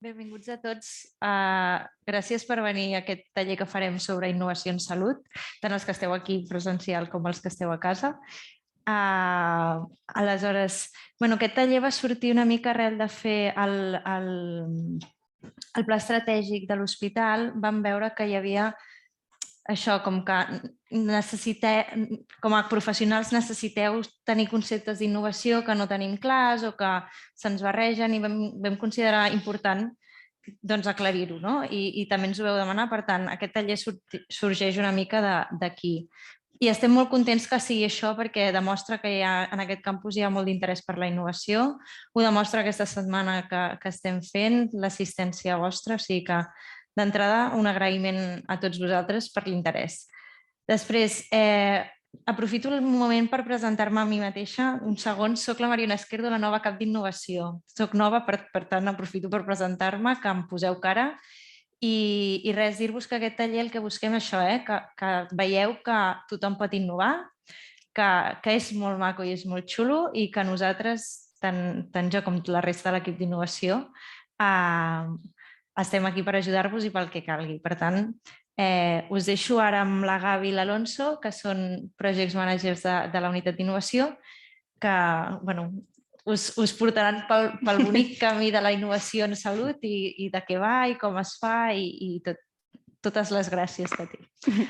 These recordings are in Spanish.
Benvinguts a tots. Gràcies per venir a aquest taller que farem sobre innovació en salut, tant els que esteu aquí presencial com els que esteu a casa. Aleshores, aquest taller va sortir una mica arrel de fer el pla estratègic de l'hospital. Vam veure que hi havia això, com que com a professionals necessiteu tenir conceptes d'innovació que no tenim clars o que se'ns barregen i vam considerar important aclarir-ho, no? I també ens ho vau demanar, per tant, aquest taller sorgeix una mica d'aquí. I estem molt contents que sigui això perquè demostra que en aquest campus hi ha molt d'interès per la innovació, ho demostra aquesta setmana que estem fent, l'assistència vostra, o sigui que d'entrada, un agraïment a tots vosaltres per l'interès. Després, aprofito el moment per presentar-me a mi mateixa. Un segon, soc la Mariona Esquerdo, la nova cap d'innovació. Soc nova, per tant, aprofito per presentar-me, que em poseu cara. I res, dir-vos que aquest taller el que busquem és això, que veieu que tothom pot innovar, que és molt maco i és molt xulo i que nosaltres, tant jo com la resta de l'equip d'innovació, estem aquí per ajudar-vos i pel que calgui. Per tant, us deixo ara amb la Gavi i l'Alonso, que són Project Managers de la unitat d'innovació, que us portaran pel bonic camí de la innovació en salut i de què va i com es fa i totes les gràcies que té.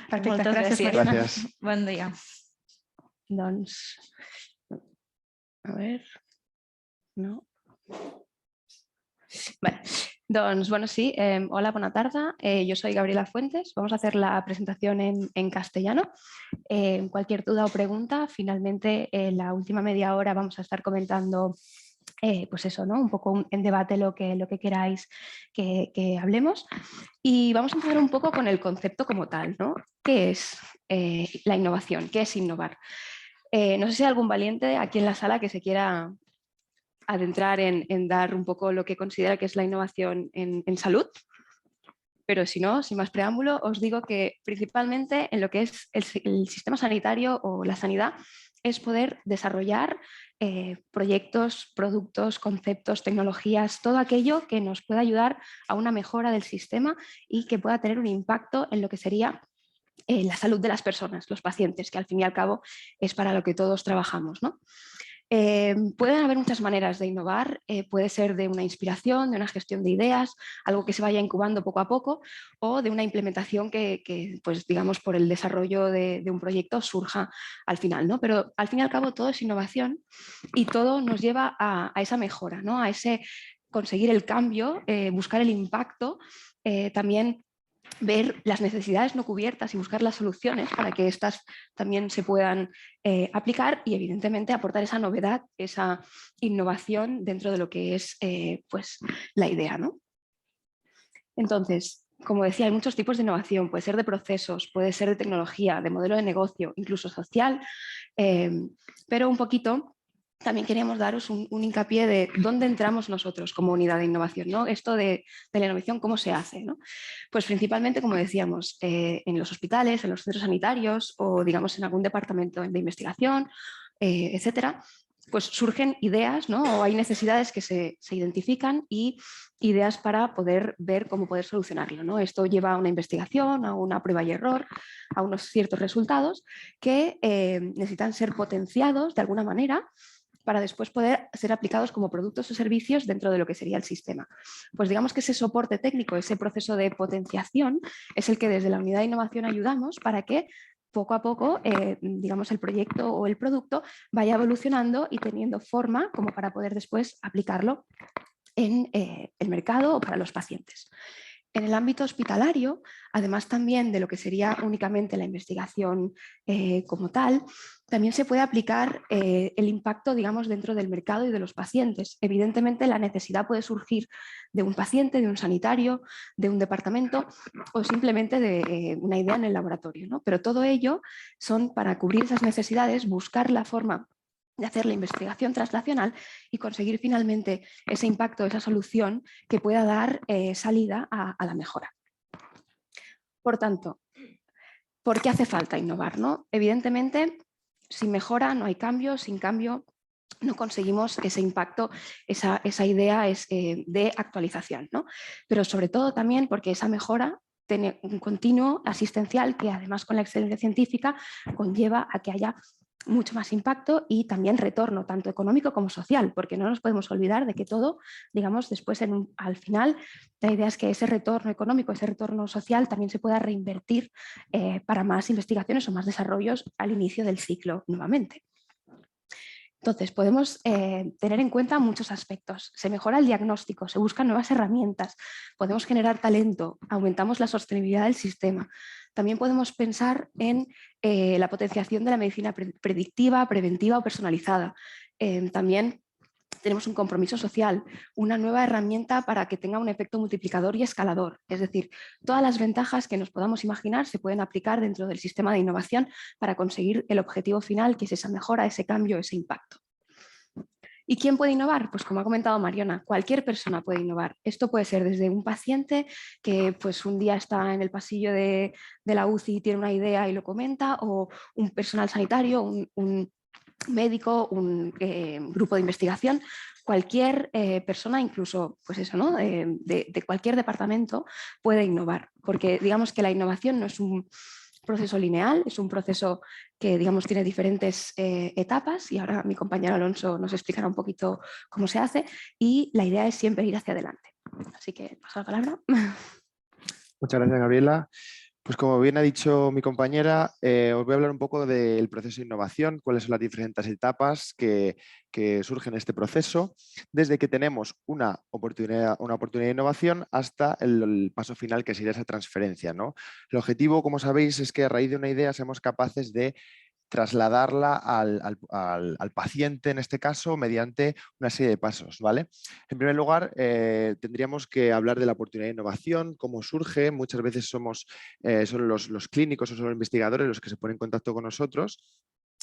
Perfecte, Moltes gràcies, Mariona. Gràcies. Bon dia. Doncs, a veure, no. Vale. Doncs, bueno, sí, hola, buena tarde. Yo soy Gabriela Fuentes. Vamos a hacer la presentación en castellano. Cualquier duda o pregunta, finalmente en la última media hora vamos a estar comentando pues eso, ¿no? Un poco en debate lo que queráis que hablemos. Y vamos a empezar un poco con el concepto como tal, ¿no? ¿Qué es la innovación? ¿Qué es innovar? No sé si hay algún valiente aquí en la sala que se quiera adentrar en dar un poco lo que considera que es la innovación en salud, pero si no, sin más preámbulo, os digo que principalmente en lo que es el sistema sanitario o la sanidad es poder desarrollar proyectos, productos, conceptos, tecnologías, todo aquello que nos pueda ayudar a una mejora del sistema y que pueda tener un impacto en lo que sería la salud de las personas, los pacientes, que al fin y al cabo es para lo que todos trabajamos, ¿no? Pueden haber muchas maneras de innovar, puede ser de una inspiración, de una gestión de ideas, algo que se vaya incubando poco a poco o de una implementación que pues, digamos, por el desarrollo de un proyecto surja al final, ¿no? Pero al fin y al cabo todo es innovación y todo nos lleva a esa mejora, ¿no? A ese conseguir el cambio, buscar el impacto, también ver las necesidades no cubiertas y buscar las soluciones para que éstas también se puedan aplicar y evidentemente aportar esa novedad, esa innovación dentro de lo que es pues, la idea, ¿no? Entonces, como decía, hay muchos tipos de innovación, puede ser de procesos, puede ser de tecnología, de modelo de negocio, incluso social, pero un poquito también queríamos daros un hincapié de dónde entramos nosotros como unidad de innovación, ¿no? Esto de la innovación, ¿cómo se hace, ¿no? Pues principalmente, como decíamos, en los hospitales, en los centros sanitarios o digamos en algún departamento de investigación, etcétera, pues surgen ideas, ¿no? O hay necesidades que se identifican y ideas para poder ver cómo poder solucionarlo, ¿no? Esto lleva a una investigación, a una prueba y error, a unos ciertos resultados que necesitan ser potenciados de alguna manera para después poder ser aplicados como productos o servicios dentro de lo que sería el sistema. Pues digamos que ese soporte técnico, ese proceso de potenciación es el que desde la unidad de innovación ayudamos para que poco a poco, digamos, el proyecto o el producto vaya evolucionando y teniendo forma como para poder después aplicarlo en el mercado o para los pacientes. En el ámbito hospitalario, además también de lo que sería únicamente la investigación como tal, también se puede aplicar el impacto, digamos, dentro del mercado y de los pacientes. Evidentemente, la necesidad puede surgir de un paciente, de un sanitario, de un departamento o simplemente de una idea en el laboratorio, ¿no? Pero todo ello son para cubrir esas necesidades, buscar la forma de hacer la investigación translacional y conseguir finalmente ese impacto, esa solución que pueda dar salida a la mejora. Por tanto, ¿por qué hace falta innovar, no? Evidentemente, sin mejora no hay cambio, sin cambio no conseguimos ese impacto, esa idea de actualización, ¿no? Pero sobre todo también porque esa mejora tiene un continuo asistencial que además con la excelencia científica conlleva a que haya mucho más impacto y también retorno, tanto económico como social, porque no nos podemos olvidar de que todo, digamos, después al final, la idea es que ese retorno económico, ese retorno social también se pueda reinvertir para más investigaciones o más desarrollos al inicio del ciclo nuevamente. Entonces, podemos tener en cuenta muchos aspectos. Se mejora el diagnóstico, se buscan nuevas herramientas, podemos generar talento, aumentamos la sostenibilidad del sistema. También podemos pensar en la potenciación de la medicina predictiva, preventiva o personalizada. También tenemos un compromiso social, una nueva herramienta para que tenga un efecto multiplicador y escalador. Es decir, todas las ventajas que nos podamos imaginar se pueden aplicar dentro del sistema de innovación para conseguir el objetivo final, que es esa mejora, ese cambio, ese impacto. ¿Y quién puede innovar? Pues como ha comentado Mariona, cualquier persona puede innovar. Esto puede ser desde un paciente que pues un día está en el pasillo de la UCI y tiene una idea y lo comenta, o un personal sanitario, un médico, un grupo de investigación, cualquier persona, incluso pues eso, ¿no? de cualquier departamento puede innovar, porque digamos que la innovación no es un proceso lineal, es un proceso que digamos tiene diferentes etapas y ahora mi compañero Alonso nos explicará un poquito cómo se hace y la idea es siempre ir hacia adelante. Así que paso la palabra. Muchas gracias, Gabriela. Pues como bien ha dicho mi compañera, os voy a hablar un poco del proceso de innovación, cuáles son las diferentes etapas que surgen en este proceso, desde que tenemos una oportunidad de innovación hasta el paso final, que sería esa transferencia, ¿no? El objetivo, como sabéis, es que a raíz de una idea seamos capaces de trasladarla al paciente, en este caso, mediante una serie de pasos, ¿vale? En primer lugar, tendríamos que hablar de la oportunidad de innovación, cómo surge. Muchas veces son los clínicos o son los investigadores los que se ponen en contacto con nosotros.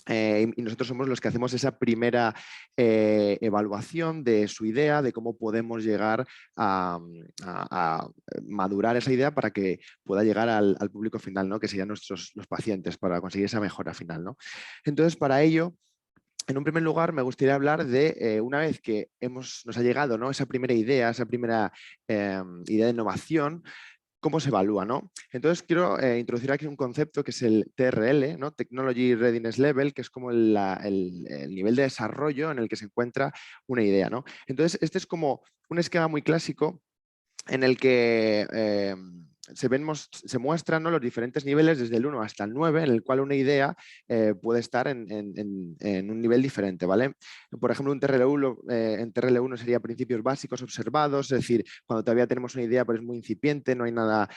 Y nosotros somos los que hacemos esa primera evaluación de su idea, de cómo podemos llegar a madurar esa idea para que pueda llegar al público final, ¿no? Que serían los pacientes, para conseguir esa mejora final, ¿no? Entonces, para ello, en un primer lugar, me gustaría hablar de una vez que nos ha llegado, ¿no? Esa primera idea, esa primera idea de innovación, cómo se evalúa, ¿no? Entonces quiero introducir aquí un concepto que es el TRL, ¿no? Technology Readiness Level, que es como el nivel de desarrollo en el que se encuentra una idea, ¿no? Entonces este es como un esquema muy clásico en el que se muestran, ¿no?, los diferentes niveles desde el 1 hasta el 9, en el cual una idea puede estar en un nivel diferente, ¿vale? Por ejemplo, en TRL1 sería principios básicos observados, es decir, cuando todavía tenemos una idea pero es muy incipiente, no hay nada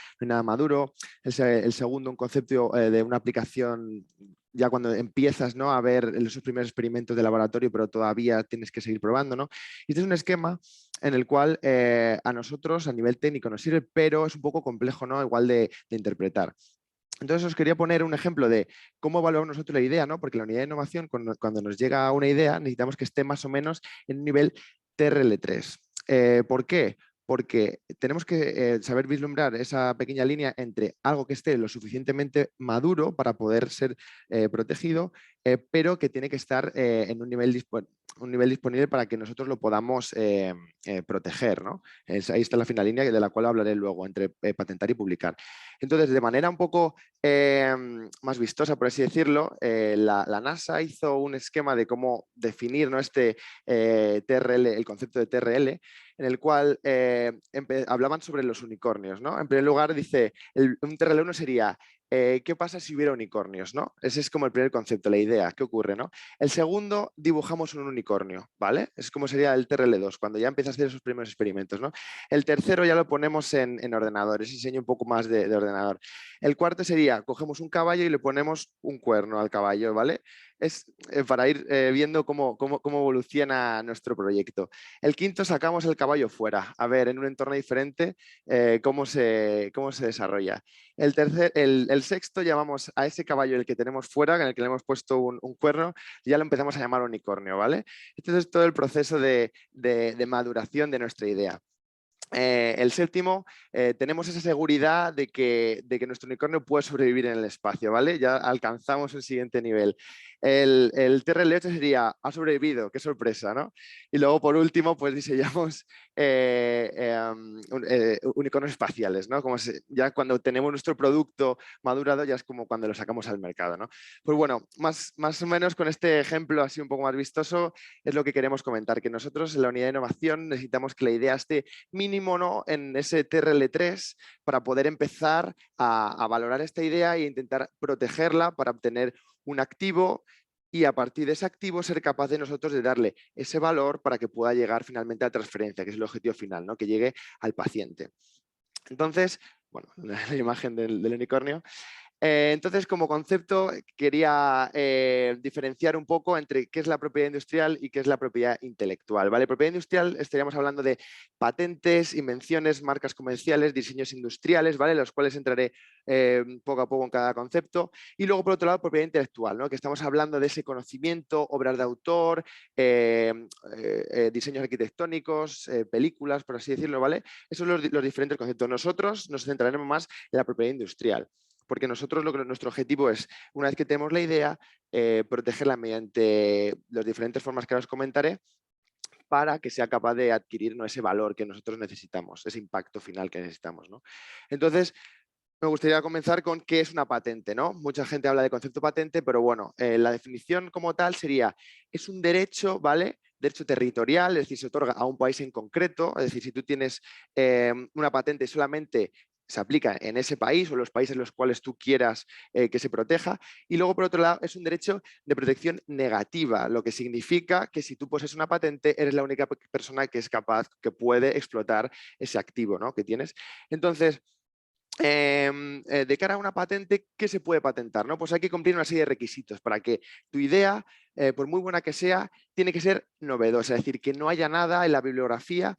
maduro. El segundo, un concepto de una aplicación ya cuando empiezas, ¿no?, a ver esos primeros experimentos de laboratorio, pero todavía tienes que seguir probando, ¿no? Y este es un esquema en el cual a nosotros a nivel técnico nos sirve, pero es un poco complejo, ¿no?, igual de interpretar. Entonces os quería poner un ejemplo de cómo evaluamos nosotros la idea, ¿no? Porque la unidad de innovación, cuando nos llega una idea, necesitamos que esté más o menos en un nivel TRL3. ¿Por qué? Porque tenemos que saber vislumbrar esa pequeña línea entre algo que esté lo suficientemente maduro para poder ser protegido, pero que tiene que estar en un nivel disponible para que nosotros lo podamos proteger, ¿no? Ahí está la final línea de la cual hablaré luego, entre patentar y publicar. Entonces, de manera un poco más vistosa, por así decirlo, la NASA hizo un esquema de cómo definir, ¿no?, este TRL, el concepto de TRL, en el cual hablaban sobre los unicornios, ¿no? En primer lugar, dice, un TRL1 sería ¿qué pasa si hubiera unicornios, ¿no? Ese es como el primer concepto, la idea, ¿qué ocurre, ¿no? El segundo, dibujamos un unicornio, ¿vale? Es como sería el TRL2, cuando ya empiezas a hacer esos primeros experimentos, ¿no? El tercero ya lo ponemos en ordenador, ese diseño un poco más de ordenador. El cuarto sería, cogemos un caballo y le ponemos un cuerno al caballo, ¿vale? Es para ir viendo cómo evoluciona nuestro proyecto. El quinto, sacamos el caballo fuera, a ver en un entorno diferente cómo se desarrolla. El sexto, llamamos a ese caballo el que tenemos fuera, en el que le hemos puesto un cuerno, y ya lo empezamos a llamar unicornio, ¿vale? Este es todo el proceso de maduración de nuestra idea. El séptimo, tenemos esa seguridad de que nuestro unicornio puede sobrevivir en el espacio, ¿vale? Ya alcanzamos el siguiente nivel. el TRL8 sería ha sobrevivido, qué sorpresa, ¿no? Y luego por último pues diseñamos unicornios espaciales, ¿no? Ya cuando tenemos nuestro producto madurado ya es como cuando lo sacamos al mercado, ¿no? Pues bueno, más o menos con este ejemplo así un poco más vistoso es lo que queremos comentar, que nosotros en la unidad de innovación necesitamos que la idea esté mínimo, ¿no?, en ese TRL3 para poder empezar a valorar esta idea e intentar protegerla para obtener un activo y a partir de ese activo ser capaz de nosotros de darle ese valor para que pueda llegar finalmente a la transferencia, que es el objetivo final, ¿no?, que llegue al paciente. Entonces, bueno, la imagen del unicornio. Entonces, como concepto, quería diferenciar un poco entre qué es la propiedad industrial y qué es la propiedad intelectual. ¿Vale? Propiedad industrial estaríamos hablando de patentes, invenciones, marcas comerciales, diseños industriales, ¿vale?, los cuales entraré poco a poco en cada concepto. Y luego, por otro lado, propiedad intelectual, ¿no?, que estamos hablando de ese conocimiento, obras de autor, diseños arquitectónicos, películas, por así decirlo, ¿vale? Esos son los diferentes conceptos. Nosotros nos centraremos más en la propiedad industrial, porque nosotros nuestro objetivo es, una vez que tenemos la idea, protegerla mediante las diferentes formas que os comentaré para que sea capaz de adquirir, ¿no?, ese valor que nosotros necesitamos, ese impacto final que necesitamos, ¿no? Entonces, me gustaría comenzar con qué es una patente, ¿no? Mucha gente habla de concepto patente, pero bueno, la definición como tal sería, es un derecho, ¿vale?, derecho territorial, es decir, se otorga a un país en concreto, es decir, si tú tienes una patente solamente se aplica en ese país o en los países en los cuales tú quieras que se proteja. Y luego, por otro lado, es un derecho de protección negativa, lo que significa que si tú posees una patente, eres la única persona que es capaz, que puede explotar ese activo, ¿no?, que tienes. Entonces, de cara a una patente, ¿qué se puede patentar, ¿no? Pues hay que cumplir una serie de requisitos para que tu idea, por muy buena que sea, tiene que ser novedosa, es decir, que no haya nada en la bibliografía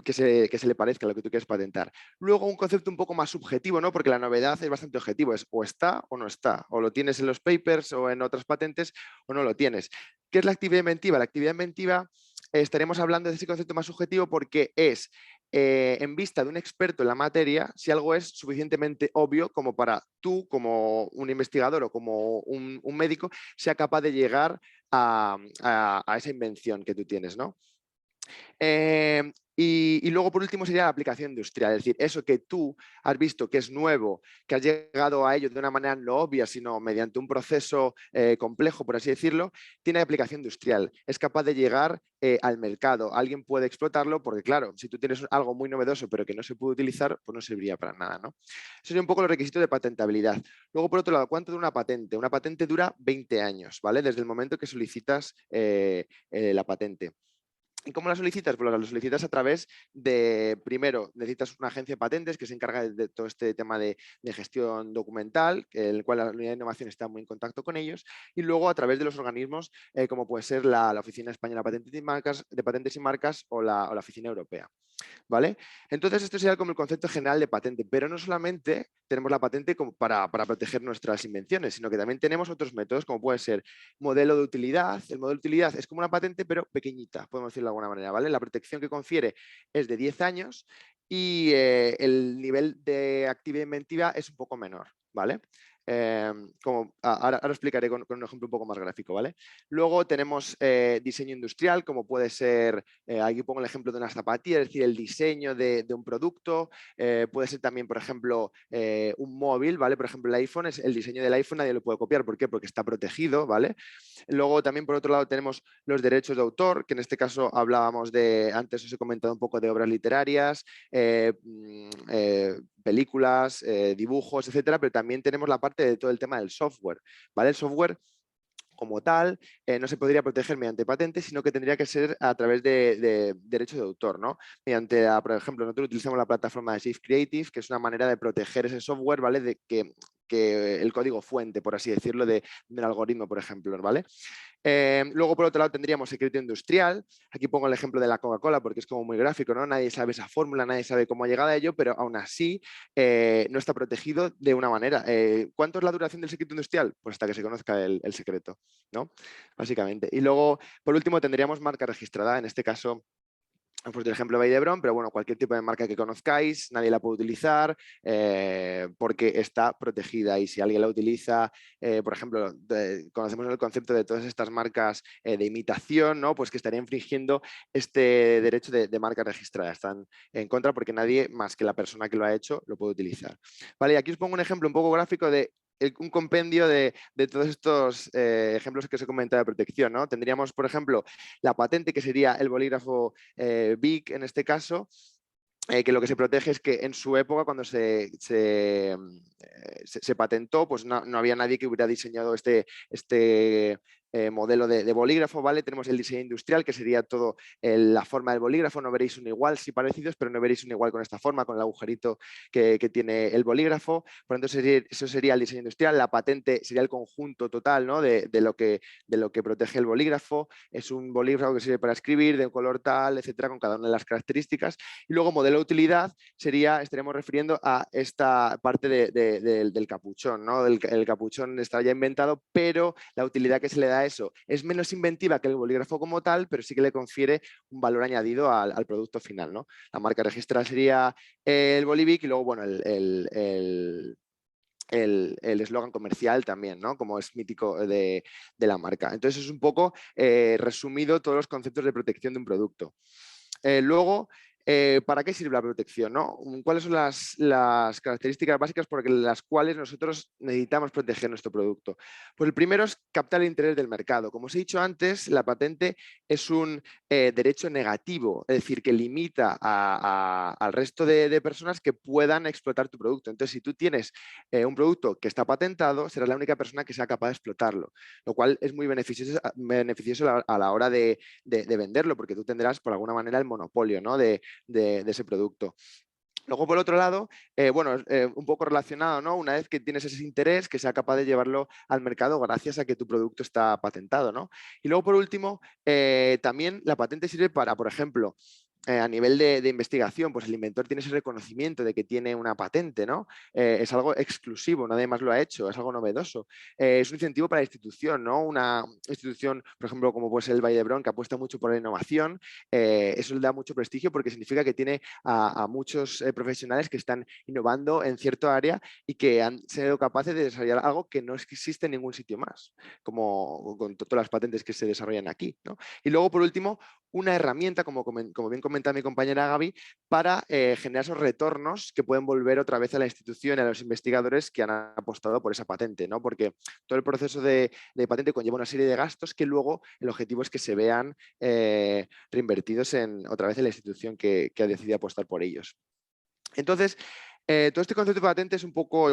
que se le parezca a lo que tú quieres patentar. Luego un concepto un poco más subjetivo, ¿no?, porque la novedad es bastante objetivo, es o está o no está, o lo tienes en los papers o en otras patentes o no lo tienes. ¿Qué es la actividad inventiva? La actividad inventiva estaremos hablando de ese concepto más subjetivo porque es en vista de un experto en la materia, si algo es suficientemente obvio como para tú, como un investigador o como un médico, sea capaz de llegar a esa invención que tú tienes, ¿no? Y luego, por último, sería la aplicación industrial, es decir, eso que tú has visto que es nuevo, que has llegado a ello de una manera no obvia, sino mediante un proceso complejo, por así decirlo, tiene aplicación industrial, es capaz de llegar al mercado, alguien puede explotarlo, porque claro, si tú tienes algo muy novedoso pero que no se puede utilizar, pues no serviría para nada, ¿no? Eso sería un poco los requisitos de patentabilidad. Luego, por otro lado, ¿cuánto dura una patente? Una patente dura 20 años, ¿vale? Desde el momento que solicitas la patente. ¿Y cómo la solicitas? Pues la solicitas a través de, primero, necesitas una agencia de patentes que se encarga de todo este tema de gestión documental, en el cual la unidad de innovación está muy en contacto con ellos, y luego a través de los organismos como puede ser la Oficina Española de Patentes y Marcas o la Oficina Europea. ¿Vale? Entonces, esto sería como el concepto general de patente, pero no solamente tenemos la patente como para proteger nuestras invenciones, sino que también tenemos otros métodos, como puede ser modelo de utilidad. El modelo de utilidad es como una patente, pero pequeñita, podemos decirlo de alguna manera, ¿vale? La protección que confiere es de 10 años y el nivel de actividad inventiva es un poco menor, ¿vale? Ahora explicaré con un ejemplo un poco más gráfico, ¿vale? Luego tenemos diseño industrial, como puede ser, aquí pongo el ejemplo de unas zapatillas, es decir, el diseño de un producto, puede ser también, por ejemplo, un móvil, ¿vale? Por ejemplo, el iPhone, el diseño del iPhone nadie lo puede copiar, ¿por qué? Porque está protegido, ¿vale? Luego también, por otro lado, tenemos los derechos de autor, que en este caso hablábamos antes os he comentado un poco de obras literarias, películas, dibujos, etcétera, pero también tenemos la parte de todo el tema del software, ¿vale? El software como tal no se podría proteger mediante patentes, sino que tendría que ser a través de derechos de autor, ¿no? Mediante, por ejemplo, nosotros utilizamos la plataforma de Safe Creative, que es una manera de proteger ese software, ¿vale? De que el código fuente, por así decirlo, del algoritmo, por ejemplo, ¿vale? Luego, por otro lado, tendríamos secreto industrial. Aquí pongo el ejemplo de la Coca-Cola porque es como muy gráfico, ¿no? Nadie sabe esa fórmula, nadie sabe cómo ha llegado a ello, pero aún así no está protegido de una manera. ¿Cuánto es la duración del secreto industrial? Pues hasta que se conozca el secreto, ¿no? Básicamente. Y luego, por último, tendríamos marca registrada. En este caso, Pues del ejemplo de Valldebrón, pero bueno, cualquier tipo de marca que conozcáis, nadie la puede utilizar porque está protegida, y si alguien la utiliza, por ejemplo, conocemos el concepto de todas estas marcas de imitación, ¿no? Pues que estaría infringiendo este derecho de marca registrada. Están en contra porque nadie más que la persona que lo ha hecho lo puede utilizar. Vale, y aquí os pongo un ejemplo un poco gráfico de un compendio de todos estos ejemplos que os he comentado de protección, ¿no? Tendríamos, por ejemplo, la patente, que sería el bolígrafo BIC en este caso, que lo que se protege es que en su época, cuando se patentó, pues no había nadie que hubiera diseñado este modelo de bolígrafo, ¿vale? Tenemos el diseño industrial, que sería todo la forma del bolígrafo. No veréis uno igual, sí parecidos, pero no veréis uno igual con esta forma, con el agujerito que tiene el bolígrafo. Por lo tanto, eso sería el diseño industrial. La patente sería el conjunto total, ¿no? de lo que protege el bolígrafo. Es un bolígrafo que sirve para escribir, de un color tal, etcétera, con cada una de las características. Y luego modelo de utilidad estaríamos refiriendo a esta parte del capuchón, ¿no? El capuchón está ya inventado, pero la utilidad que se le da a eso es menos inventiva que el bolígrafo como tal, pero sí que le confiere un valor añadido al producto final, ¿no? La marca registrada sería el Bolivic, y luego, bueno, el eslogan comercial también, ¿no? Como es mítico de la marca. Entonces es un poco resumido todos los conceptos de protección de un producto. Luego, ¿para qué sirve la protección, no? ¿Cuáles son las características básicas por las cuales nosotros necesitamos proteger nuestro producto? Pues el primero es captar el interés del mercado. Como os he dicho antes, la patente es un derecho negativo, es decir, que limita al resto de personas que puedan explotar tu producto. Entonces, si tú tienes un producto que está patentado, serás la única persona que sea capaz de explotarlo, lo cual es muy beneficioso a la hora de venderlo, porque tú tendrás por alguna manera el monopolio, ¿no? de ese producto. Luego, por otro lado, bueno, un poco relacionado, ¿no? Una vez que tienes ese interés, que sea capaz de llevarlo al mercado gracias a que tu producto está patentado, ¿no? Y luego, por último, también la patente sirve para, por ejemplo, a nivel de investigación, pues el inventor tiene ese reconocimiento de que tiene una patente, ¿no? Es algo exclusivo, nadie más lo ha hecho, es algo novedoso. Es un incentivo para la institución, ¿no? Una institución, por ejemplo, como puede ser el Valldebrón, que apuesta mucho por la innovación, eso le da mucho prestigio porque significa que tiene a muchos profesionales que están innovando en cierto área y que han sido capaces de desarrollar algo que no existe en ningún sitio más, como con todas las patentes que se desarrollan aquí, ¿no? Y luego, por último, una herramienta, como bien comentaba mi compañera Gaby, para generar esos retornos que pueden volver otra vez a la institución y a los investigadores que han apostado por esa patente, ¿no? Porque todo el proceso de patente conlleva una serie de gastos que luego el objetivo es que se vean reinvertidos otra vez en la institución que ha decidido apostar por ellos. Entonces, todo este concepto de patente es un poco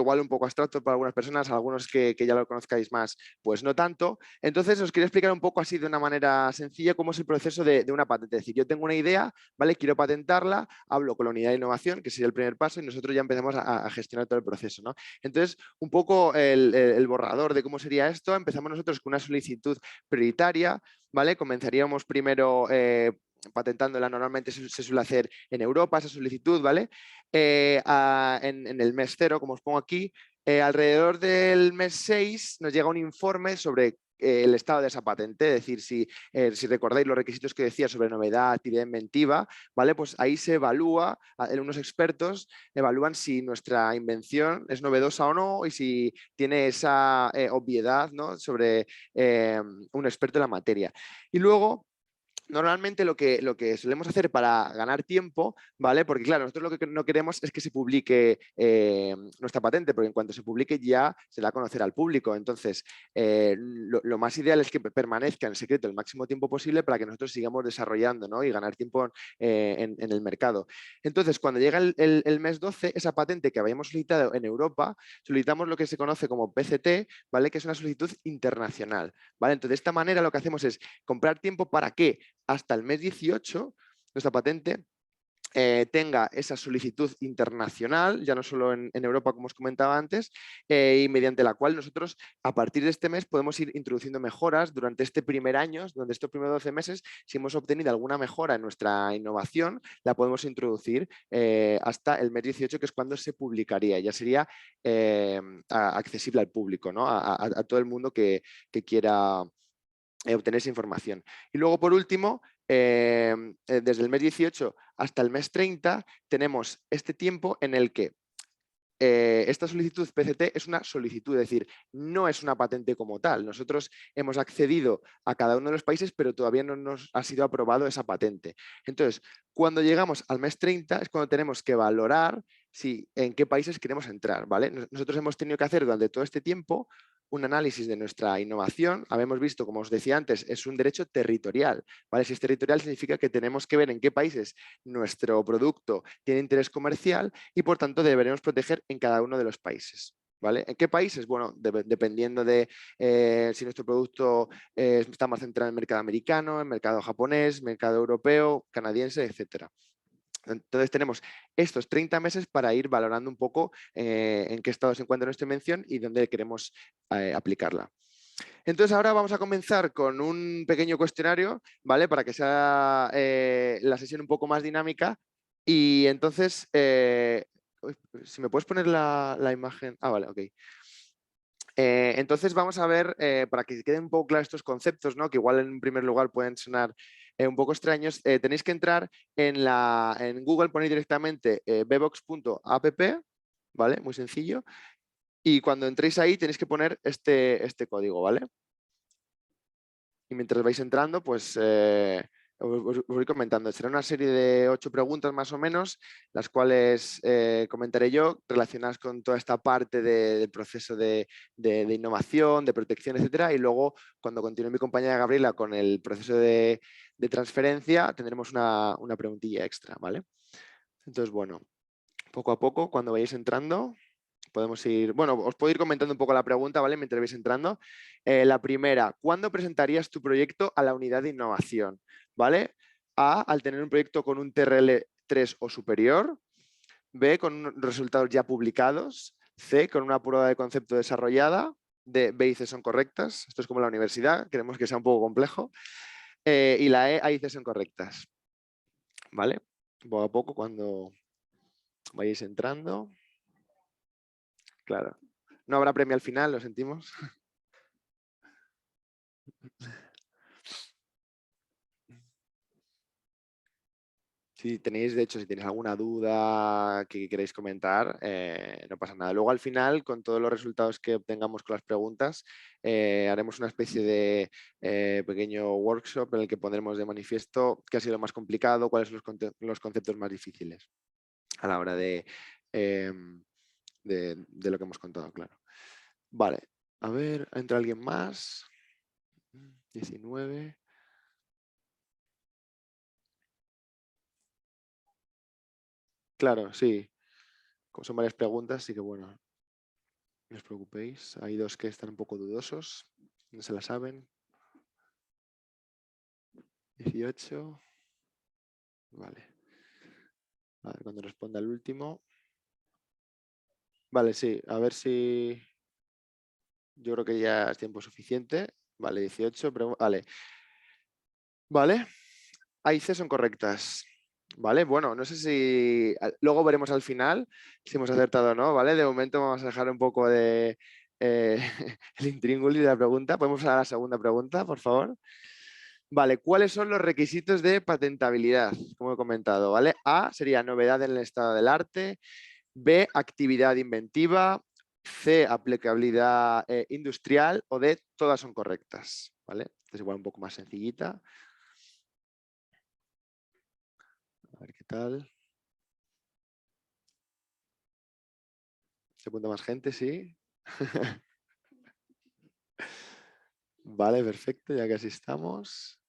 abstracto para algunas personas, algunos que ya lo conozcáis más, pues no tanto. Entonces, os quería explicar un poco así de una manera sencilla cómo es el proceso de una patente. Es decir, yo tengo una idea, ¿vale? Quiero patentarla, hablo con la unidad de innovación, que sería el primer paso, y nosotros ya empezamos a gestionar todo el proceso, ¿no? Entonces, un poco el borrador de cómo sería esto. Empezamos nosotros con una solicitud prioritaria, ¿vale? Comenzaríamos primero patentándola. Normalmente se suele hacer en Europa esa solicitud, ¿vale? En el mes 0, como os pongo aquí, alrededor del mes 6 nos llega un informe sobre el estado de esa patente, es decir, si recordáis los requisitos que decía sobre novedad, actividad inventiva, ¿vale? Pues ahí se evalúa, unos expertos evalúan si nuestra invención es novedosa o no y si tiene esa obviedad, ¿no? Sobre un experto en la materia. Y luego, normalmente lo que solemos hacer para ganar tiempo, ¿vale? Porque claro, nosotros lo que no queremos es que se publique nuestra patente, porque en cuanto se publique ya se da a conocer al público. Entonces, lo más ideal es que permanezca en secreto el máximo tiempo posible para que nosotros sigamos desarrollando, ¿no? Y ganar tiempo en el mercado. Entonces, cuando llega el mes 12, esa patente que habíamos solicitado en Europa, solicitamos lo que se conoce como PCT, ¿vale? Que es una solicitud internacional, ¿vale? Entonces, de esta manera lo que hacemos es comprar tiempo para que hasta el mes 18 nuestra patente tenga esa solicitud internacional, ya no solo en Europa, como os comentaba antes, y mediante la cual nosotros a partir de este mes podemos ir introduciendo mejoras durante este primer año, durante estos primeros 12 meses. Si hemos obtenido alguna mejora en nuestra innovación, la podemos introducir hasta el mes 18, que es cuando se publicaría. Ya sería accesible al público, ¿no? a todo el mundo que quiera obtener esa información. Y luego, por último, desde el mes 18 hasta el mes 30 tenemos este tiempo en el que esta solicitud PCT es una solicitud, es decir, no es una patente como tal. Nosotros hemos accedido a cada uno de los países, pero todavía no nos ha sido aprobado esa patente. Entonces, cuando llegamos al mes 30 es cuando tenemos que valorar en qué países queremos entrar, ¿vale? Nosotros hemos tenido que hacer durante todo este tiempo un análisis de nuestra innovación. Habíamos visto, como os decía antes, es un derecho territorial, ¿vale? Si es territorial significa que tenemos que ver en qué países nuestro producto tiene interés comercial y por tanto deberemos proteger en cada uno de los países. ¿Vale? ¿En qué países? Bueno, dependiendo de si nuestro producto está más centrado en el mercado americano, en el mercado japonés, mercado europeo, canadiense, etcétera. Entonces tenemos estos 30 meses para ir valorando un poco en qué estado se encuentra nuestra invención y dónde queremos aplicarla. Entonces ahora vamos a comenzar con un pequeño cuestionario, ¿vale? Para que sea la sesión un poco más dinámica. Y entonces, si me puedes poner la imagen. Ah, vale, ok. Entonces vamos a ver, para que queden un poco claros estos conceptos, ¿no? Que igual en primer lugar pueden sonar un poco extraños, tenéis que entrar en Google, ponéis directamente bbox.app, ¿vale? Muy sencillo. Y cuando entréis ahí tenéis que poner este código, ¿vale? Y mientras vais entrando, pues os voy comentando. Será una serie de 8 preguntas más o menos, las cuales comentaré yo, relacionadas con toda esta parte del proceso de innovación, de protección, etcétera. Y luego, cuando continúe mi compañera Gabriela con el proceso de transferencia, tendremos una preguntilla extra, ¿vale? Entonces, bueno, poco a poco, cuando vayáis entrando, podemos ir, bueno, os puedo ir comentando un poco la pregunta, ¿vale? Mientras vais entrando. La primera, ¿cuándo presentarías tu proyecto a la unidad de innovación? ¿Vale? A, al tener un proyecto con un TRL 3 o superior. B, con resultados ya publicados. C, con una prueba de concepto desarrollada. D, B y C son correctas. Esto es como la universidad, queremos que sea un poco complejo. Y la E, A y C son correctas. ¿Vale? Poco a poco, cuando vayáis entrando. Claro. No habrá premio al final, lo sentimos. Si tenéis, de hecho, si tenéis alguna duda que queréis comentar, no pasa nada. Luego al final, con todos los resultados que obtengamos con las preguntas, haremos una especie de pequeño workshop en el que pondremos de manifiesto qué ha sido lo más complicado, cuáles son los conceptos más difíciles a la hora de lo que hemos contado, claro. Vale, a ver, ¿entra alguien más? 19. Claro, sí. Como son varias preguntas, sí que bueno, no os preocupéis. Hay dos que están un poco dudosos, no se la saben. 18. Vale. A ver, cuando responda el último. Vale, sí, a ver si... Yo creo que ya es tiempo suficiente. Vale, 18. Vale. Vale. A y C son correctas. Vale, bueno, no sé si... Luego veremos al final si hemos acertado o no, ¿vale? De momento vamos a dejar un poco de... el intríngulis de la pregunta. ¿Podemos pasar a la segunda pregunta, por favor? Vale, ¿cuáles son los requisitos de patentabilidad? Como he comentado, ¿vale? A sería novedad en el estado del arte. B, actividad inventiva. C, aplicabilidad industrial. O D, todas son correctas, ¿vale? Es igual un poco más sencillita. A ver qué tal. ¿Se apunta más gente? Sí. Vale, perfecto, ya casi estamos.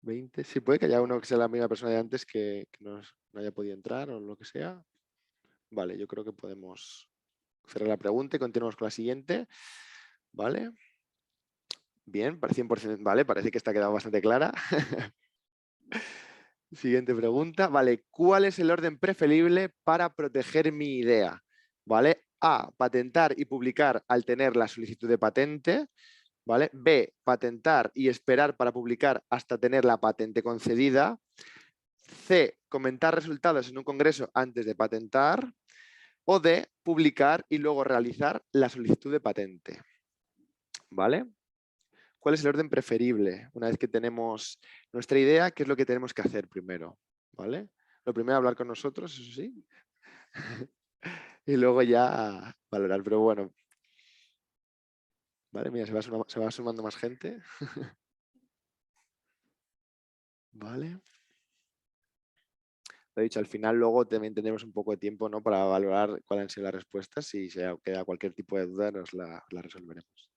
20. Sí, puede que haya uno que sea la misma persona de antes que no haya podido entrar o lo que sea. Vale, yo creo que podemos cerrar la pregunta y continuamos con la siguiente. Vale. Bien, 100%, vale, parece que está quedando bastante clara. Siguiente pregunta. Vale, ¿cuál es el orden preferible para proteger mi idea? Vale, A, patentar y publicar al tener la solicitud de patente. ¿Vale? B, patentar y esperar para publicar hasta tener la patente concedida. C, comentar resultados en un congreso antes de patentar. O D, publicar y luego realizar la solicitud de patente. ¿Vale? cuál es el orden preferible. Una vez que tenemos nuestra idea, ¿qué es lo que tenemos que hacer primero? ¿Vale? Lo primero, hablar con nosotros, eso sí. Y luego ya valorar. Pero bueno. Vale, mira, se va sumando más gente. Vale. Lo he dicho, al final luego también tendremos un poco de tiempo, ¿no?, para valorar cuáles han sido las respuestas. Si se queda cualquier tipo de duda, nos la resolveremos.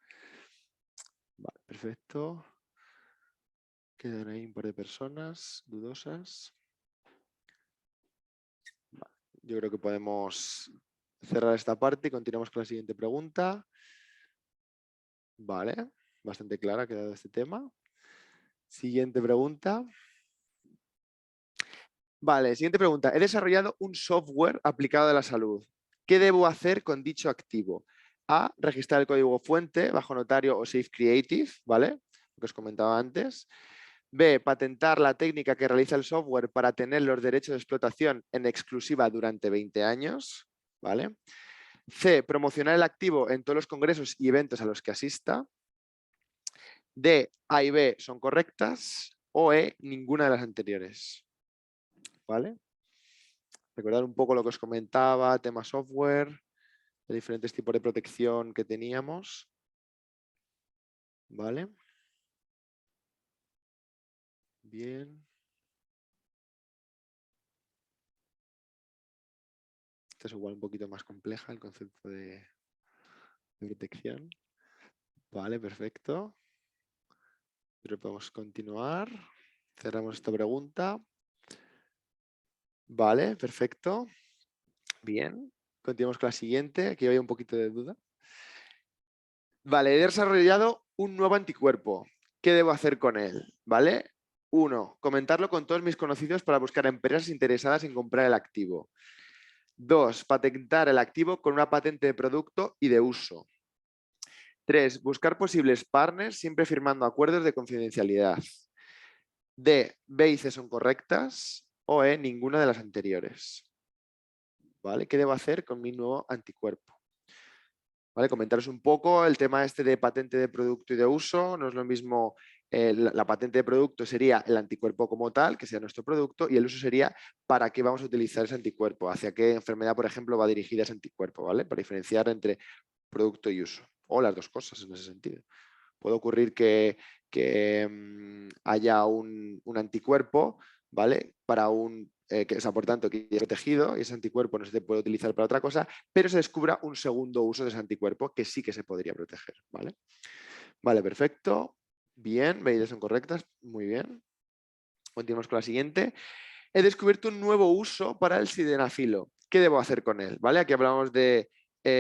Vale, perfecto. Quedan ahí un par de personas dudosas. Vale, yo creo que podemos cerrar esta parte y continuamos con la siguiente pregunta. Vale, bastante clara ha quedado este tema. Siguiente pregunta. Vale, siguiente pregunta. He desarrollado un software aplicado a la salud. ¿Qué debo hacer con dicho activo? A, registrar el código fuente bajo notario o Safe Creative, ¿vale? Lo que os comentaba antes. B, patentar la técnica que realiza el software para tener los derechos de explotación en exclusiva durante 20 años, ¿vale? C, promocionar el activo en todos los congresos y eventos a los que asista. D, A y B son correctas. O E, ninguna de las anteriores. ¿Vale? Recordar un poco lo que os comentaba, tema software, de diferentes tipos de protección que teníamos. ¿Vale? Bien. Esta es igual un poquito más compleja, el concepto de protección. Vale, perfecto. Pero podemos continuar. Cerramos esta pregunta. Vale, perfecto. Bien. Continuamos con la siguiente. Aquí había un poquito de duda. Vale, he desarrollado un nuevo anticuerpo. ¿Qué debo hacer con él? ¿Vale? 1. Comentarlo con todos mis conocidos para buscar empresas interesadas en comprar el activo. 2. Patentar el activo con una patente de producto y de uso. 3. Buscar posibles partners siempre firmando acuerdos de confidencialidad. D. B y C son correctas. O E, ninguna de las anteriores. ¿Vale? ¿Qué debo hacer con mi nuevo anticuerpo? ¿Vale? Comentaros un poco el tema este de patente de producto y de uso. No es lo mismo, la patente de producto sería el anticuerpo como tal, que sea nuestro producto, y el uso sería para qué vamos a utilizar ese anticuerpo, hacia qué enfermedad, por ejemplo, va dirigida ese anticuerpo, ¿vale? Para diferenciar entre producto y uso, o las dos cosas en ese sentido. Puede ocurrir que haya un anticuerpo, ¿vale? Para que sea, por tanto, que es protegido y ese anticuerpo no se puede utilizar para otra cosa, pero se descubra un segundo uso de ese anticuerpo que sí que se podría proteger, ¿vale? Vale, perfecto. Bien, medidas son correctas. Muy bien. Continuamos con la siguiente. He descubierto un nuevo uso para el sildenafilo. ¿Qué debo hacer con él? ¿Vale? Aquí hablamos de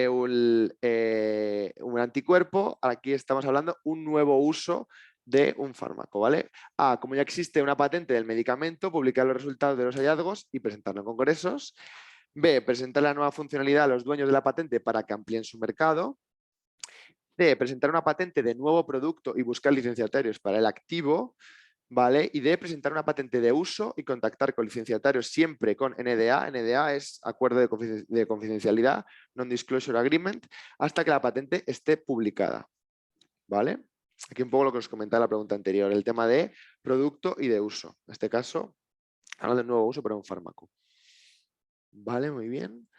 un anticuerpo. Aquí estamos hablando de un nuevo uso de un fármaco, ¿vale? A, como ya existe una patente del medicamento, publicar los resultados de los hallazgos y presentarlo en congresos. B, presentar la nueva funcionalidad a los dueños de la patente para que amplíen su mercado. C, presentar una patente de nuevo producto y buscar licenciatarios para el activo. ¿Vale? Y de presentar una patente de uso y contactar con licenciatarios siempre con NDA. NDA es Acuerdo de Confidencialidad, Non-Disclosure Agreement, hasta que la patente esté publicada. ¿Vale? Aquí un poco lo que os comentaba en la pregunta anterior, el tema de producto y de uso. En este caso, hablando de nuevo uso para un fármaco. Vale, muy bien.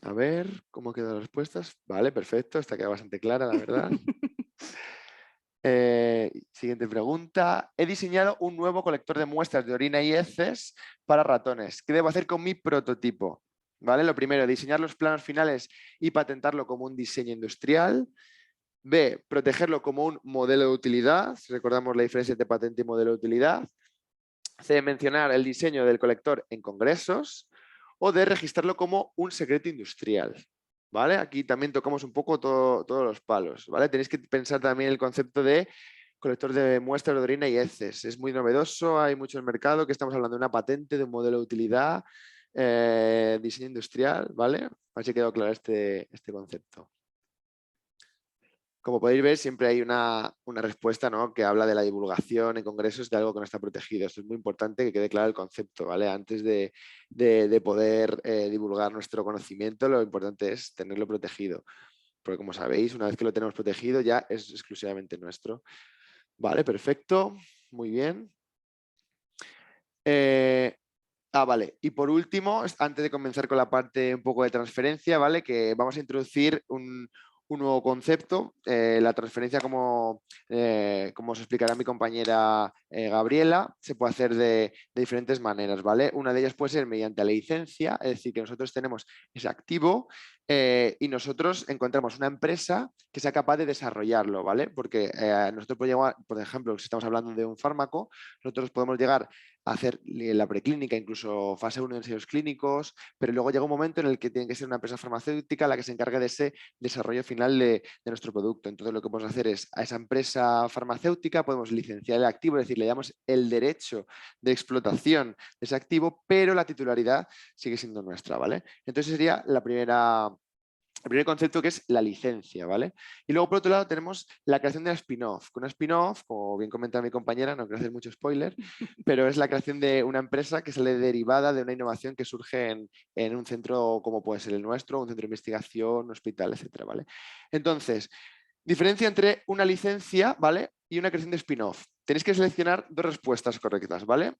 A ver, ¿cómo quedan las respuestas? Vale, perfecto, esta queda bastante clara, la verdad. Siguiente pregunta. He diseñado un nuevo colector de muestras de orina y heces para ratones. ¿Qué debo hacer con mi prototipo? ¿Vale? Lo primero, diseñar los planos finales y patentarlo como un diseño industrial. B, protegerlo como un modelo de utilidad. Si recordamos la diferencia entre patente y modelo de utilidad. C, mencionar el diseño del colector en congresos. O D, registrarlo como un secreto industrial. ¿Vale? Aquí también tocamos un poco todos los palos, ¿vale? Tenéis que pensar también el concepto de colector de muestras de orina y heces. Es muy novedoso, hay mucho en el mercado, que estamos hablando de una patente, de un modelo de utilidad, diseño industrial, ¿vale? A ver si quedó claro este concepto. Como podéis ver, siempre hay una respuesta, ¿no?, que habla de la divulgación en congresos de algo que no está protegido. Esto es muy importante que quede claro el concepto, ¿vale? Antes de poder divulgar nuestro conocimiento, lo importante es tenerlo protegido. porque como sabéis, una vez que lo tenemos protegido ya es exclusivamente nuestro. Vale, perfecto, muy bien. Vale, y por último, antes de comenzar con la parte un poco de transferencia, ¿vale? Que vamos a introducir un nuevo concepto, la transferencia como os explicará mi compañera Gabriela, se puede hacer de diferentes maneras, ¿vale? Una de ellas puede ser mediante la licencia, es decir, que nosotros tenemos ese activo y nosotros encontramos una empresa que sea capaz de desarrollarlo, ¿vale? Porque nosotros podemos llegar, por ejemplo, si estamos hablando de un fármaco, nosotros podemos llegar a hacer la preclínica, incluso fase 1 de ensayos clínicos, pero luego llega un momento en el que tiene que ser una empresa farmacéutica la que se encargue de ese desarrollo final de nuestro producto. Entonces lo que podemos hacer es a esa empresa farmacéutica podemos licenciar el activo, es decir, le damos el derecho de explotación de ese activo, pero la titularidad sigue siendo nuestra, ¿vale? Entonces sería el primer concepto, que es la licencia, ¿vale? Y luego, por otro lado, tenemos la creación de una spin-off. Con una spin-off, como bien comentaba mi compañera, no quiero hacer mucho spoiler, pero es la creación de una empresa que sale derivada de una innovación que surge en un centro como puede ser el nuestro, un centro de investigación, un hospital, etcétera, ¿vale? Entonces, diferencia entre una licencia, ¿vale? Y una creación de spin-off. Tenéis que seleccionar dos respuestas correctas, ¿vale?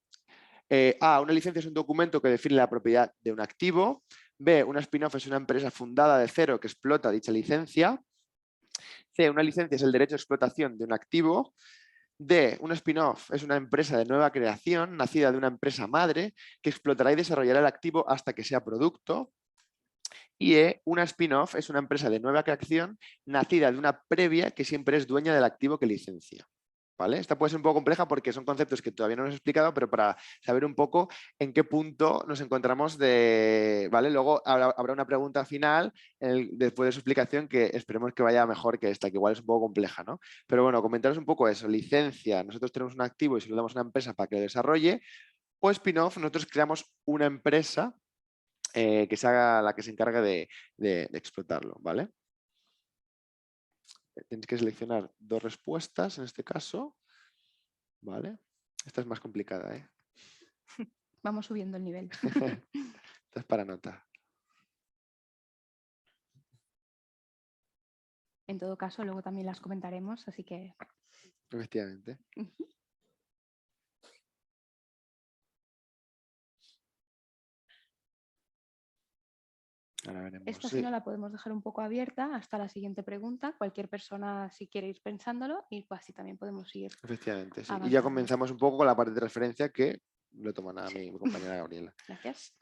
A, una licencia es un documento que define la propiedad de un activo. B, una spin-off es una empresa fundada de cero que explota dicha licencia. C, una licencia es el derecho de explotación de un activo. D, una spin-off es una empresa de nueva creación, nacida de una empresa madre, que explotará y desarrollará el activo hasta que sea producto. Y E, una spin-off es una empresa de nueva creación, nacida de una previa que siempre es dueña del activo que licencia. ¿Vale? Esta puede ser un poco compleja porque son conceptos que todavía no nos he explicado, pero para saber un poco en qué punto nos encontramos de... ¿vale? Luego habrá una pregunta final después de su explicación que esperemos que vaya mejor que esta, que igual es un poco compleja, ¿no? Pero bueno, comentaros un poco eso. Licencia, nosotros tenemos un activo y se lo damos a una empresa para que lo desarrolle, o spin-off, nosotros creamos una empresa que sea la que se encargue de explotarlo, ¿vale? Tenéis que seleccionar dos respuestas en este caso. ¿Vale? Esta es más complicada, ¿eh? Vamos subiendo el nivel. Esta es para nota. En todo caso, luego también las comentaremos, así que... Efectivamente. Ahora veremos. Esta Sí, si no la podemos dejar un poco abierta hasta la siguiente pregunta. Cualquier persona si quiere ir pensándolo y pues así también podemos ir efectivamente, sí. Y ya avanzando. comenzamos un poco con la parte de transferencia que lo tomará mi compañera Gabriela. Gracias.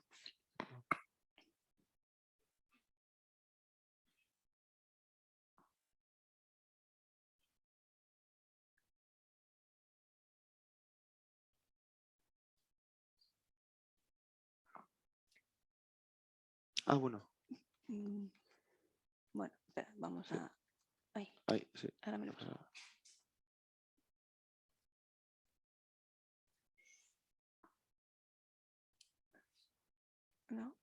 Bueno. Bueno, espera, vamos a... Ahí, Ahí, sí. ahora me lo paso. No.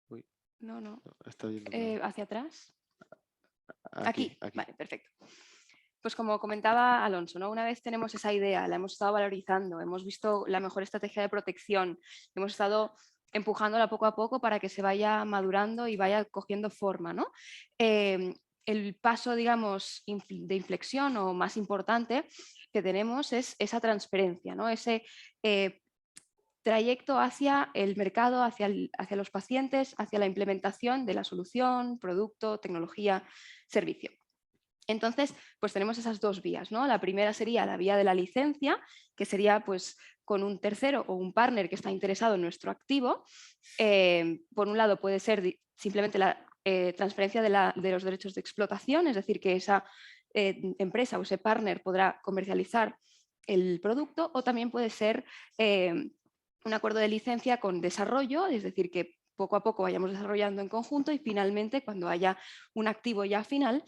Uy. No. Está yendo ¿Hacia atrás? aquí. Vale, perfecto. Pues como comentaba Alonso, ¿no? Una vez tenemos esa idea, la hemos estado valorizando, hemos visto la mejor estrategia de protección, hemos estado empujándola poco a poco para que se vaya madurando y vaya cogiendo forma, ¿no? El paso, digamos, de inflexión o más importante que tenemos es esa transferencia, ¿no? Ese trayecto hacia el mercado, hacia los pacientes, hacia la implementación de la solución, producto, tecnología, servicio. Entonces, pues tenemos esas dos vías, ¿no? La primera sería la vía de la licencia, que sería pues con un tercero o un partner que está interesado en nuestro activo. Por un lado puede ser simplemente la transferencia de los derechos de explotación, es decir, que esa empresa o ese partner podrá comercializar el producto, o también puede ser un acuerdo de licencia con desarrollo, es decir, que poco a poco vayamos desarrollando en conjunto y finalmente cuando haya un activo ya final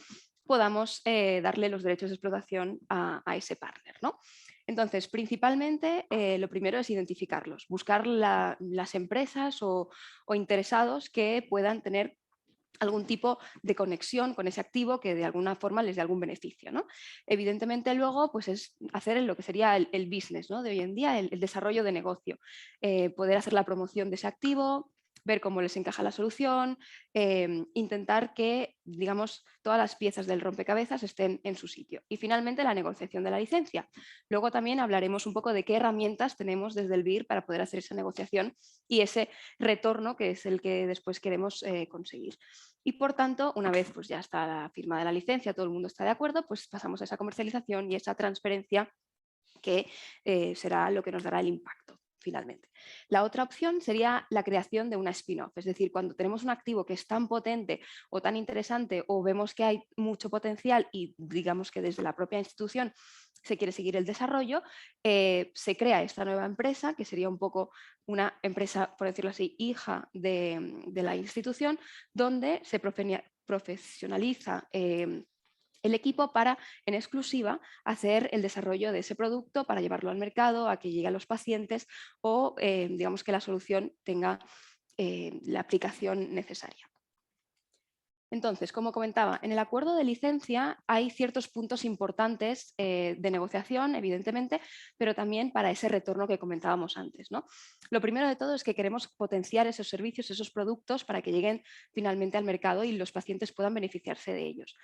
podamos darle los derechos de explotación a ese partner, ¿no? Entonces, principalmente lo primero es identificarlos, buscar las empresas o interesados que puedan tener algún tipo de conexión con ese activo que de alguna forma les dé algún beneficio, ¿no? Evidentemente luego pues es hacer lo que sería el business, ¿no? De hoy en día, el desarrollo de negocio, poder hacer la promoción de ese activo, ver cómo les encaja la solución, intentar que, digamos, todas las piezas del rompecabezas estén en su sitio. Y finalmente la negociación de la licencia. Luego también hablaremos un poco de qué herramientas tenemos desde el BIR para poder hacer esa negociación y ese retorno que es el que después queremos conseguir. Y por tanto, una vez pues, ya está la firma de la licencia, todo el mundo está de acuerdo, pues pasamos a esa comercialización y esa transferencia que será lo que nos dará el impacto finalmente. La otra opción sería la creación de una spin-off, es decir, cuando tenemos un activo que es tan potente o tan interesante o vemos que hay mucho potencial y digamos que desde la propia institución se quiere seguir el desarrollo, se crea esta nueva empresa, que sería un poco una empresa, por decirlo así, hija de la institución, donde se profesionaliza el equipo para, en exclusiva, hacer el desarrollo de ese producto para llevarlo al mercado, a que llegue a los pacientes o, digamos, que la solución tenga la aplicación necesaria. Entonces, como comentaba, en el acuerdo de licencia hay ciertos puntos importantes de negociación, evidentemente, pero también para ese retorno que comentábamos antes, ¿no? Lo primero de todo es que queremos potenciar esos servicios, esos productos para que lleguen finalmente al mercado y los pacientes puedan beneficiarse de ellos.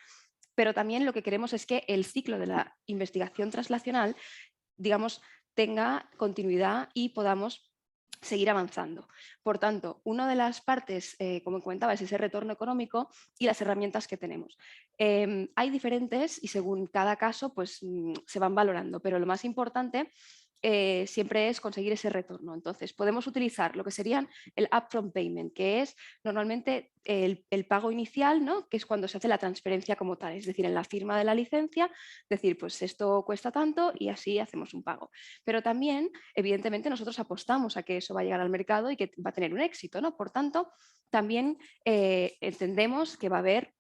Pero también lo que queremos es que el ciclo de la investigación translacional, digamos, tenga continuidad y podamos seguir avanzando. Por tanto, una de las partes, como comentaba, es ese retorno económico y las herramientas que tenemos. Hay diferentes y según cada caso pues, se van valorando, pero lo más importante siempre es conseguir ese retorno. Entonces, podemos utilizar lo que serían el upfront payment, que es normalmente el pago inicial, ¿no? Que es cuando se hace la transferencia como tal, es decir, en la firma de la licencia, decir, pues esto cuesta tanto y así hacemos un pago. Pero también, evidentemente, nosotros apostamos a que eso va a llegar al mercado y que va a tener un éxito, ¿no? Por tanto, también entendemos que va a haber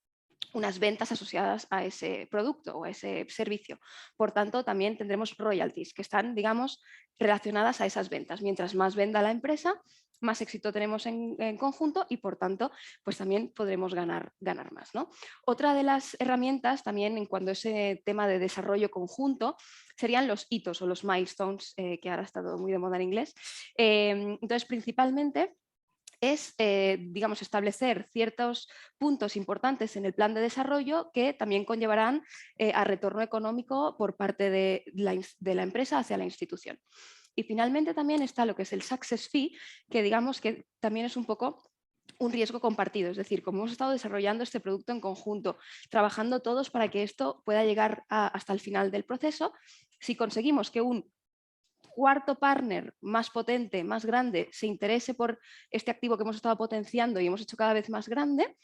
unas ventas asociadas a ese producto o a ese servicio. Por tanto, también tendremos royalties que están, digamos, relacionadas a esas ventas. Mientras más venda la empresa, más éxito tenemos en conjunto y, por tanto, pues también podremos ganar más, ¿no? Otra de las herramientas también en cuanto a ese tema de desarrollo conjunto serían los hitos o los milestones, que ahora ha estado muy de moda en inglés. Entonces, principalmente es, digamos, establecer ciertos puntos importantes en el plan de desarrollo que también conllevarán a retorno económico por parte de la empresa hacia la institución. Y finalmente también está lo que es el success fee, que digamos que también es un poco un riesgo compartido, es decir, como hemos estado desarrollando este producto en conjunto, trabajando todos para que esto pueda llegar hasta el final del proceso, si conseguimos que un cuarto partner más potente, más grande, se interese por este activo que hemos estado potenciando y hemos hecho cada vez más grande,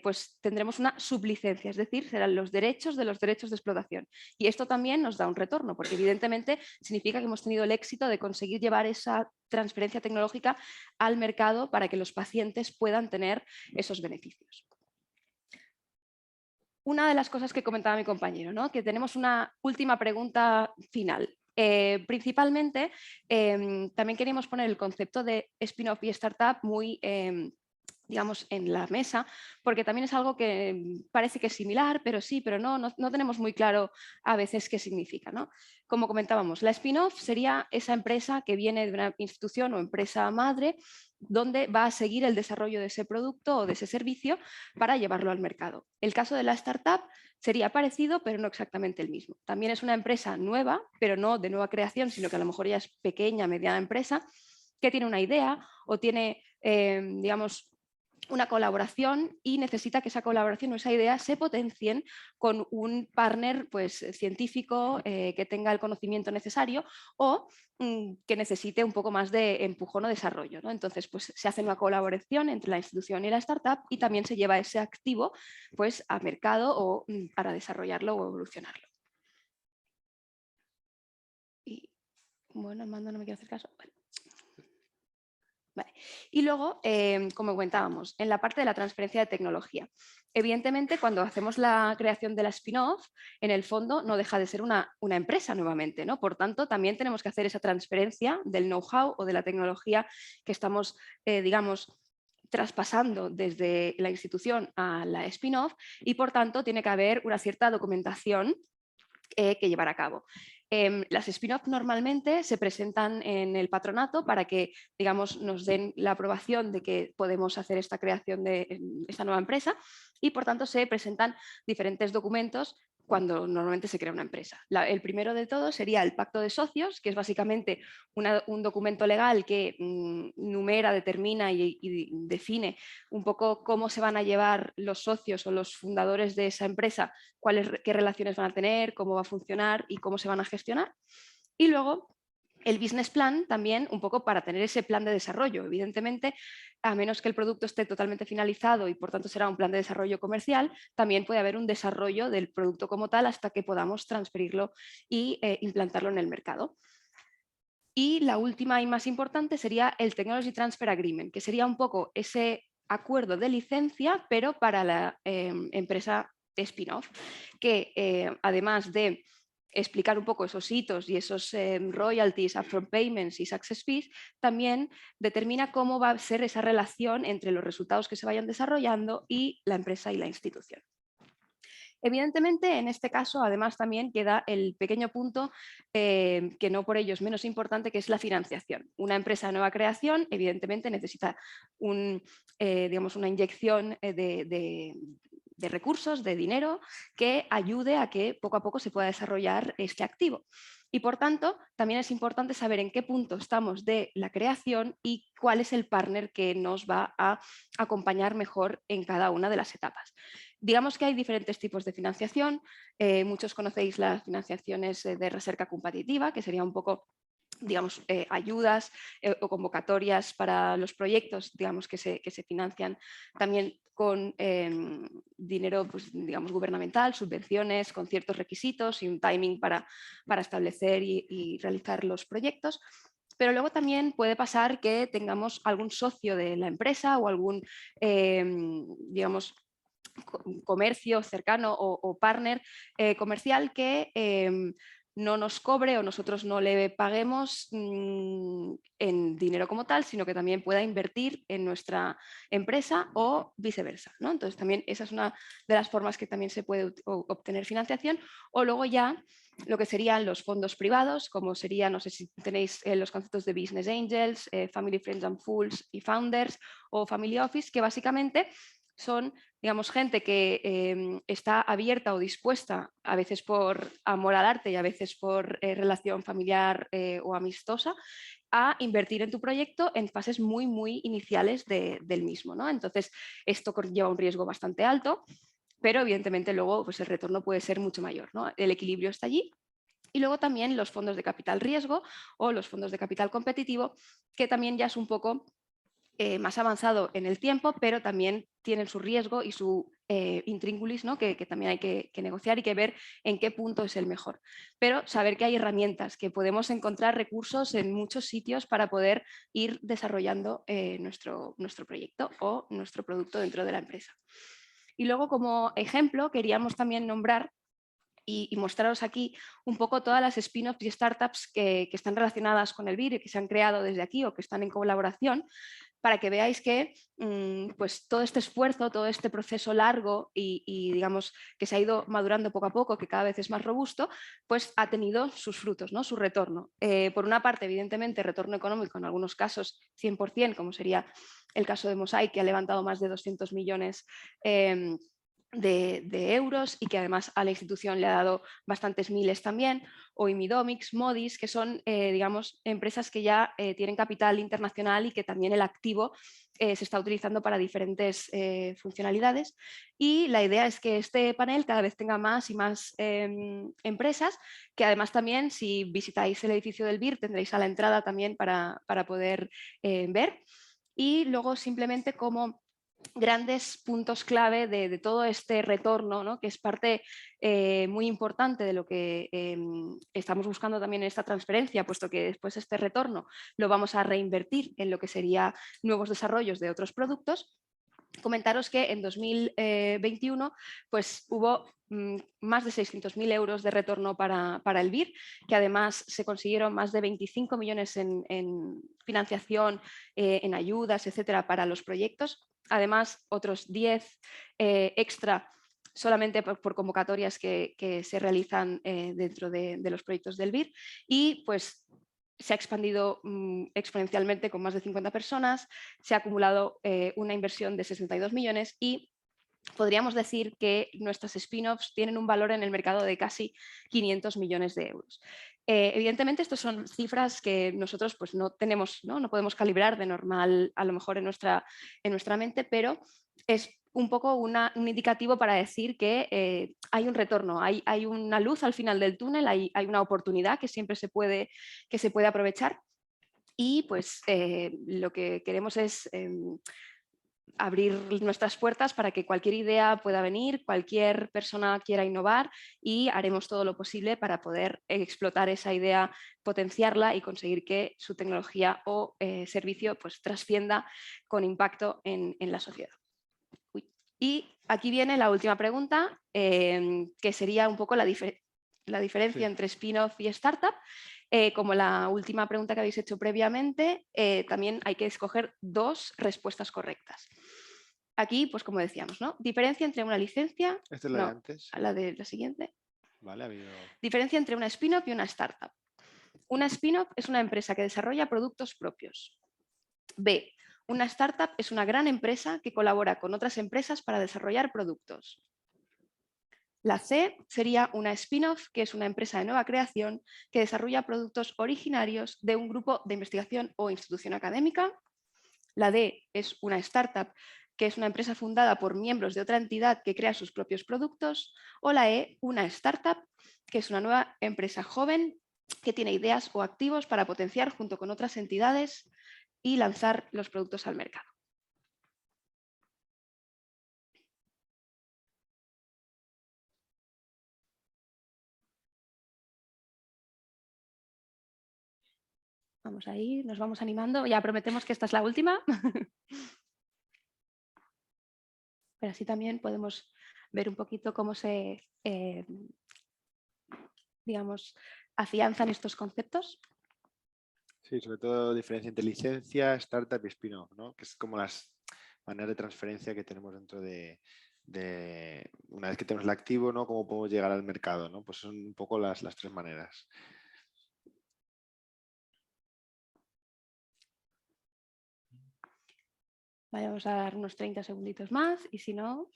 pues tendremos una sublicencia, es decir, serán los derechos de explotación. Y esto también nos da un retorno, porque evidentemente significa que hemos tenido el éxito de conseguir llevar esa transferencia tecnológica al mercado para que los pacientes puedan tener esos beneficios. Una de las cosas que comentaba mi compañero, ¿no? Que tenemos una última pregunta final. Principalmente, también queríamos poner el concepto de spin-off y startup muy, digamos, en la mesa, porque también es algo que parece que es similar, pero sí, pero no tenemos muy claro a veces qué significa, ¿no? Como comentábamos, la spin-off sería esa empresa que viene de una institución o empresa madre donde va a seguir el desarrollo de ese producto o de ese servicio para llevarlo al mercado. El caso de la startup sería parecido, pero no exactamente el mismo. También es una empresa nueva, pero no de nueva creación, sino que a lo mejor ya es pequeña, mediana empresa, que tiene una idea o tiene, digamos, una colaboración y necesita que esa colaboración o esa idea se potencien con un partner pues, científico que tenga el conocimiento necesario o que necesite un poco más de empujón o desarrollo, ¿no? Entonces pues, se hace una colaboración entre la institución y la startup y también se lleva ese activo pues, a mercado o para desarrollarlo o evolucionarlo. Y bueno, Armando, no me quiero hacer caso. Bueno. Vale. Y luego, como comentábamos, en la parte de la transferencia de tecnología. Evidentemente, cuando hacemos la creación de la spin-off, en el fondo no deja de ser una empresa nuevamente, ¿no? Por tanto, también tenemos que hacer esa transferencia del know-how o de la tecnología que estamos, digamos, traspasando desde la institución a la spin-off y, por tanto, tiene que haber una cierta documentación que llevar a cabo. Las spin-off normalmente se presentan en el patronato para que, digamos, nos den la aprobación de que podemos hacer esta creación de esta nueva empresa y, por tanto, se presentan diferentes documentos cuando normalmente se crea una empresa. El primero de todos sería el pacto de socios, que es básicamente un documento legal que numera, determina y define un poco cómo se van a llevar los socios o los fundadores de esa empresa, qué relaciones van a tener, cómo va a funcionar y cómo se van a gestionar. Y luego el business plan también un poco para tener ese plan de desarrollo. Evidentemente, a menos que el producto esté totalmente finalizado y por tanto será un plan de desarrollo comercial, también puede haber un desarrollo del producto como tal hasta que podamos transferirlo y implantarlo en el mercado. Y la última y más importante sería el Technology Transfer Agreement, que sería un poco ese acuerdo de licencia, pero para la empresa spin-off, que además de explicar un poco esos hitos y esos royalties, upfront payments y success fees, también determina cómo va a ser esa relación entre los resultados que se vayan desarrollando y la empresa y la institución. Evidentemente, en este caso, además, también queda el pequeño punto que no por ello es menos importante, que es la financiación. Una empresa de nueva creación, evidentemente, necesita digamos, una inyección de recursos, de dinero, que ayude a que poco a poco se pueda desarrollar este activo. Y por tanto, también es importante saber en qué punto estamos de la creación y cuál es el partner que nos va a acompañar mejor en cada una de las etapas. Digamos que hay diferentes tipos de financiación. Muchos conocéis las financiaciones de recerca competitiva, que sería un poco, digamos, ayudas o convocatorias para los proyectos, digamos, que se financian también con dinero, pues, digamos, gubernamental, subvenciones con ciertos requisitos y un timing para establecer y realizar los proyectos. Pero luego también puede pasar que tengamos algún socio de la empresa o algún, digamos, comercio cercano o partner comercial que no nos cobre o nosotros no le paguemos en dinero como tal, sino que también pueda invertir en nuestra empresa o viceversa, ¿no? Entonces también esa es una de las formas que también se puede obtener financiación. O luego ya lo que serían los fondos privados, como sería, no sé si tenéis los conceptos de Business Angels, Family, Friends and Fools y Founders o Family Office, que básicamente son, digamos, gente que está abierta o dispuesta, a veces por amor al arte y a veces por relación familiar o amistosa, a invertir en tu proyecto en fases muy, muy iniciales del mismo, ¿no? Entonces, esto lleva un riesgo bastante alto, pero evidentemente luego pues, el retorno puede ser mucho mayor, ¿no? El equilibrio está allí. Y luego también los fondos de capital riesgo o los fondos de capital competitivo, que también ya es un poco más avanzado en el tiempo, pero también tienen su riesgo y su intríngulis, ¿no? que también hay que negociar y que ver en qué punto es el mejor. Pero saber que hay herramientas, que podemos encontrar recursos en muchos sitios para poder ir desarrollando nuestro proyecto o nuestro producto dentro de la empresa. Y luego, como ejemplo, queríamos también nombrar y mostraros aquí un poco todas las spin-offs y startups que están relacionadas con el BIR y que se han creado desde aquí o que están en colaboración, para que veáis que pues todo este esfuerzo, todo este proceso largo y digamos que se ha ido madurando poco a poco, que cada vez es más robusto, pues ha tenido sus frutos, ¿no? Su retorno. Por una parte, evidentemente, retorno económico en algunos casos 100%, como sería el caso de Mosaic, que ha levantado más de 200 millones de euros y que además a la institución le ha dado bastantes miles también, o Imidomix, Modis, que son, digamos, empresas que ya tienen capital internacional y que también el activo se está utilizando para diferentes funcionalidades. Y la idea es que este panel cada vez tenga más y más empresas, que además también, si visitáis el edificio del BIR, tendréis a la entrada también para poder ver. Y luego simplemente como grandes puntos clave de todo este retorno, ¿no? Que es parte muy importante de lo que estamos buscando también en esta transferencia, puesto que después este retorno lo vamos a reinvertir en lo que sería nuevos desarrollos de otros productos. Comentaros que en 2021 pues, hubo más de 600.000 euros de retorno para el BIR, que además se consiguieron más de 25 millones en financiación, en ayudas, etcétera, para los proyectos. Además, otros 10 extra solamente por convocatorias que se realizan dentro de los proyectos del BIR, y pues se ha expandido exponencialmente con más de 50 personas, se ha acumulado una inversión de 62 millones y podríamos decir que nuestras spin-offs tienen un valor en el mercado de casi 500 millones de euros. Evidentemente, estas son cifras que nosotros pues, no tenemos, no podemos calibrar de normal a lo mejor en nuestra mente, pero es un poco un indicativo para decir que hay un retorno, hay una luz al final del túnel, hay una oportunidad que siempre se puede aprovechar, y pues lo que queremos es abrir nuestras puertas para que cualquier idea pueda venir, cualquier persona quiera innovar, y haremos todo lo posible para poder explotar esa idea, potenciarla y conseguir que su tecnología o servicio pues trascienda con impacto en la sociedad. Y aquí viene la última pregunta, que sería un poco la diferencia entre spin-off y startup. Como la última pregunta que habéis hecho previamente, también hay que escoger 2 respuestas correctas. Aquí, pues como decíamos, ¿no? Diferencia entre una licencia... Esta es la de antes. La de la siguiente. Vale, ha habido... Diferencia entre una spin-off y una startup. Una spin-off es una empresa que desarrolla productos propios. B. Una startup es una gran empresa que colabora con otras empresas para desarrollar productos. La C sería una spin-off, que es una empresa de nueva creación que desarrolla productos originarios de un grupo de investigación o institución académica. La D es una startup, que es una empresa fundada por miembros de otra entidad que crea sus propios productos. O la E, una startup, que es una nueva empresa joven que tiene ideas o activos para potenciar junto con otras entidades y lanzar los productos al mercado. Vamos ahí, nos vamos animando. Ya prometemos que esta es la última. Pero así también podemos ver un poquito cómo se, digamos, afianzan estos conceptos. Sí, sobre todo diferencia entre licencia, startup y spin-off, ¿no? Que es como las maneras de transferencia que tenemos dentro de una vez que tenemos el activo, ¿no? Cómo podemos llegar al mercado, ¿no? Pues son un poco las 3 maneras. Vale, vamos a dar unos 30 segunditos más y si no,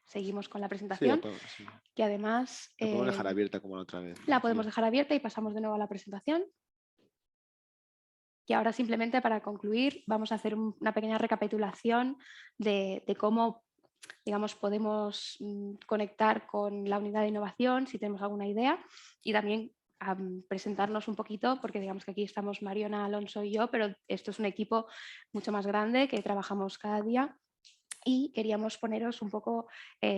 seguimos con la presentación, Sí. que además... La podemos dejar abierta como la otra vez. La podemos dejar abierta y pasamos de nuevo a la presentación. Y ahora simplemente para concluir vamos a hacer una pequeña recapitulación de cómo, digamos, podemos conectar con la unidad de innovación si tenemos alguna idea, y también presentarnos un poquito, porque digamos que aquí estamos Mariona, Alonso y yo, pero esto es un equipo mucho más grande que trabajamos cada día, y queríamos poneros un poco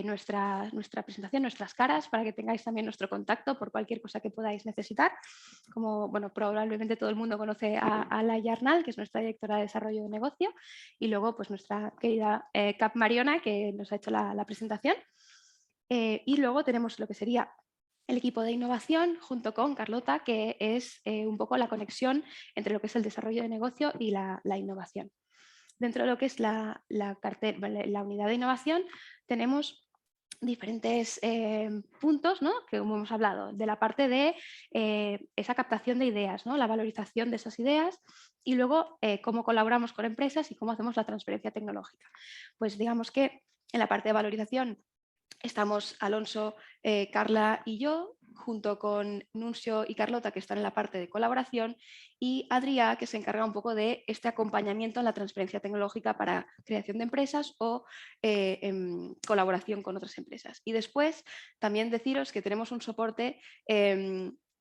nuestra presentación, nuestras caras, para que tengáis también nuestro contacto por cualquier cosa que podáis necesitar. Como bueno, probablemente todo el mundo conoce a Laia Arnal, que es nuestra directora de desarrollo de negocio, y luego pues nuestra querida Cap Mariona, que nos ha hecho la presentación. Y luego tenemos lo que sería el equipo de innovación junto con Carlota, que es un poco la conexión entre lo que es el desarrollo de negocio y la innovación. Dentro de lo que es la unidad de innovación tenemos diferentes puntos, ¿no? Que como hemos hablado, de la parte de esa captación de ideas, ¿no? La valorización de esas ideas, y luego cómo colaboramos con empresas y cómo hacemos la transferencia tecnológica. Pues digamos que en la parte de valorización estamos Alonso, Carla y yo, junto con Nuncio y Carlota, que están en la parte de colaboración, y Adrià, que se encarga un poco de este acompañamiento en la transferencia tecnológica para creación de empresas o en colaboración con otras empresas. Y después también deciros que tenemos un soporte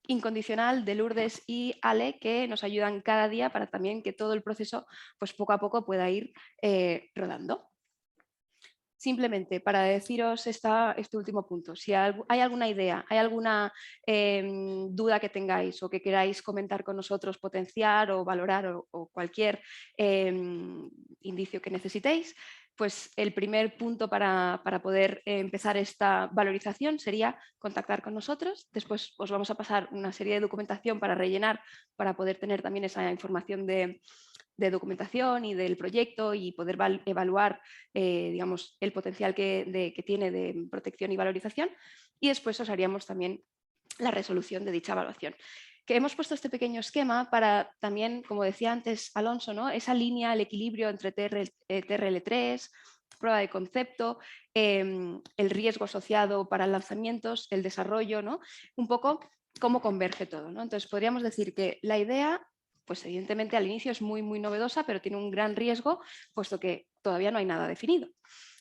incondicional de Lourdes y Ale, que nos ayudan cada día para también que todo el proceso pues poco a poco pueda ir rodando. Simplemente para deciros este último punto, si hay alguna idea, hay alguna duda que tengáis o que queráis comentar con nosotros, potenciar o valorar o cualquier indicio que necesitéis, pues el primer punto para poder empezar esta valorización sería contactar con nosotros. Después os vamos a pasar una serie de documentación para rellenar, para poder tener también esa información de de documentación y del proyecto y poder evaluar digamos, el potencial que tiene de protección y valorización. Y después os haríamos también la resolución de dicha evaluación. Que hemos puesto este pequeño esquema para también, como decía antes Alonso, ¿no? Esa línea, el equilibrio entre TRL3, prueba de concepto, el riesgo asociado para lanzamientos, el desarrollo, ¿no? Un poco cómo converge todo, ¿no? Entonces podríamos decir que la idea, pues evidentemente al inicio es muy, muy novedosa, pero tiene un gran riesgo, puesto que todavía no hay nada definido.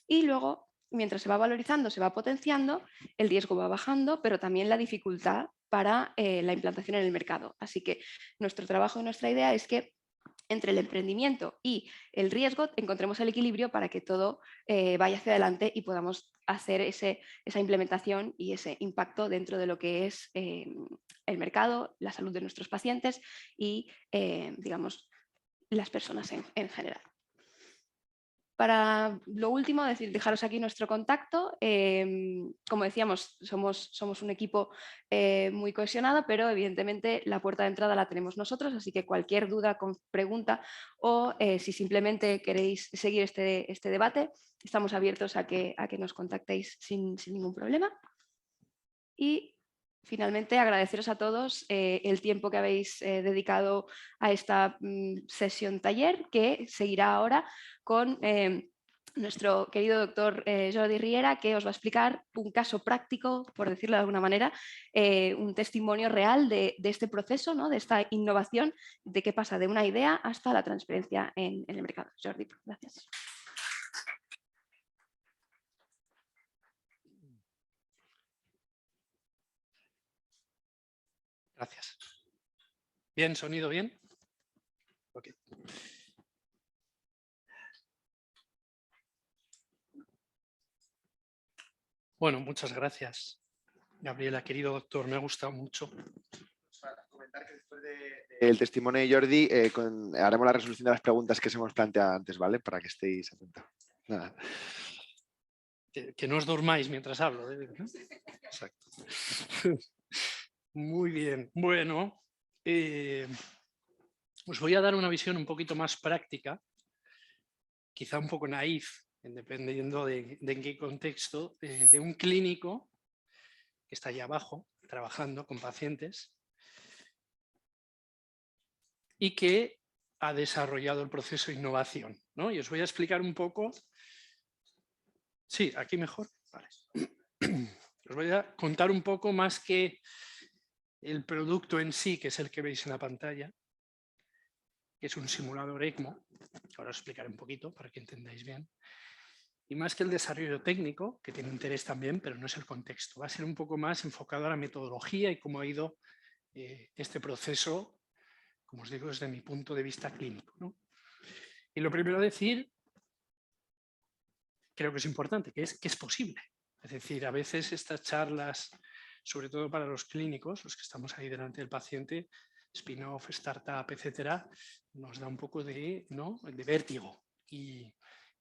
Y luego, mientras se va valorizando, se va potenciando, el riesgo va bajando, pero también la dificultad para la implantación en el mercado. Así que nuestro trabajo y nuestra idea es que entre el emprendimiento y el riesgo encontremos el equilibrio para que todo vaya hacia adelante y podamos hacer esa implementación y ese impacto dentro de lo que es el mercado, la salud de nuestros pacientes y, digamos, las personas en general. Para lo último, dejaros aquí nuestro contacto. Como decíamos, somos un equipo muy cohesionado, pero evidentemente la puerta de entrada la tenemos nosotros, así que cualquier duda, pregunta o si simplemente queréis seguir este debate, estamos abiertos a que nos contactéis sin ningún problema. Y finalmente, agradeceros a todos el tiempo que habéis dedicado a esta sesión taller, que seguirá ahora con nuestro querido doctor Jordi Riera, que os va a explicar un caso práctico, por decirlo de alguna manera, un testimonio real de este proceso, ¿no? De esta innovación, de qué pasa de una idea hasta la transparencia en el mercado. Jordi, gracias. Gracias. Bien, sonido bien. Okay. Bueno, muchas gracias, Gabriela, querido doctor, me ha gustado mucho. Para comentar que después del testimonio de Jordi haremos la resolución de las preguntas que se hemos planteado antes, ¿vale? Para que estéis atentos. Nada. Que no os durmáis mientras hablo. ¿No? Exacto. Muy bien. Bueno, os voy a dar una visión un poquito más práctica, quizá un poco naif, dependiendo de en qué contexto, de un clínico que está allá abajo trabajando con pacientes y que ha desarrollado el proceso de innovación, ¿no? Y os voy a explicar un poco. Sí, aquí mejor. Vale. Os voy a contar un poco más que el producto en sí, que es el que veis en la pantalla, que es un simulador ECMO. Ahora os explicaré un poquito para que entendáis bien. Y más que el desarrollo técnico, que tiene interés también, pero no es el contexto. Va a ser un poco más enfocado a la metodología y cómo ha ido este proceso, como os digo, desde mi punto de vista clínico, ¿no? Y lo primero a decir, creo que es importante, que es posible. Es decir, a veces estas charlas, sobre todo para los clínicos, los que estamos ahí delante del paciente, spin-off, startup, etcétera, nos da un poco de vértigo.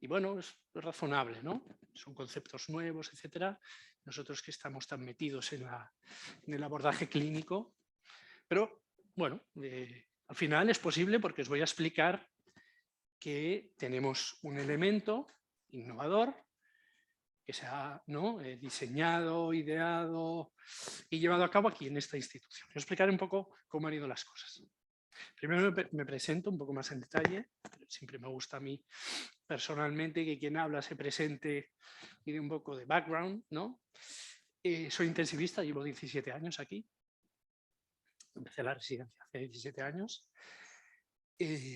Y bueno, es razonable, ¿no? Son conceptos nuevos, etcétera. Nosotros que estamos tan metidos en el abordaje clínico. Pero bueno, al final es posible porque os voy a explicar que tenemos un elemento innovador que se ha diseñado, ideado y llevado a cabo aquí en esta institución. Os explicaré un poco cómo han ido las cosas. Primero me presento un poco más en detalle. Siempre me gusta a mí personalmente que quien habla se presente y dé un poco de background, ¿no? Soy intensivista, llevo 17 años aquí. Empecé la residencia hace 17 años.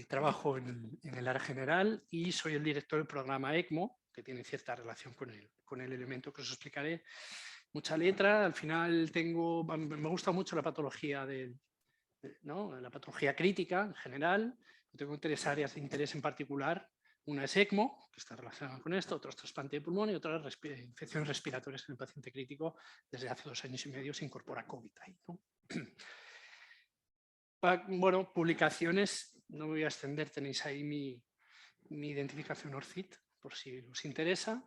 Trabajo en el área general y soy el director del programa ECMO, que tiene cierta relación con el elemento que os explicaré. Mucha letra, al final me gusta mucho la patología la patología crítica en general. Tengo 3 áreas de interés en particular. Una es ECMO, que está relacionada con esto, otra es trasplante de pulmón y otra infecciones respiratorias en el paciente crítico. Desde hace 2 años y medio se incorpora COVID ahí, ¿no? Bueno, publicaciones, no me voy a extender, tenéis ahí mi identificación ORCID, por si os interesa.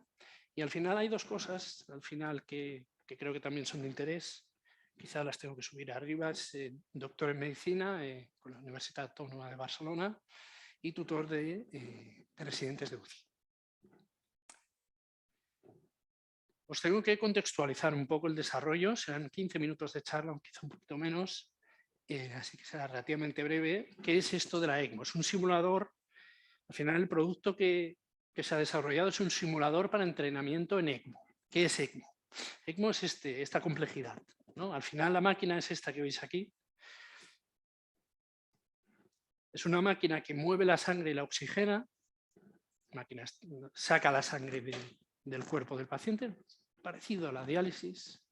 Y al final hay 2 cosas, al final que creo que también son de interés, quizá las tengo que subir arriba, es doctor en medicina con la Universitat Autònoma de Barcelona y tutor de residentes de UCI. Os tengo que contextualizar un poco el desarrollo, serán 15 minutos de charla, o quizá un poquito menos, así que será relativamente breve. ¿Qué es esto de la ECMO? Es un simulador, al final el producto que se ha desarrollado es un simulador para entrenamiento en ECMO. ¿Qué es ECMO? ECMO es esta complejidad, ¿no? Al final la máquina es esta que veis aquí. Es una máquina que mueve la sangre y la oxigena. La máquina saca la sangre del cuerpo del paciente, parecido a la diálisis.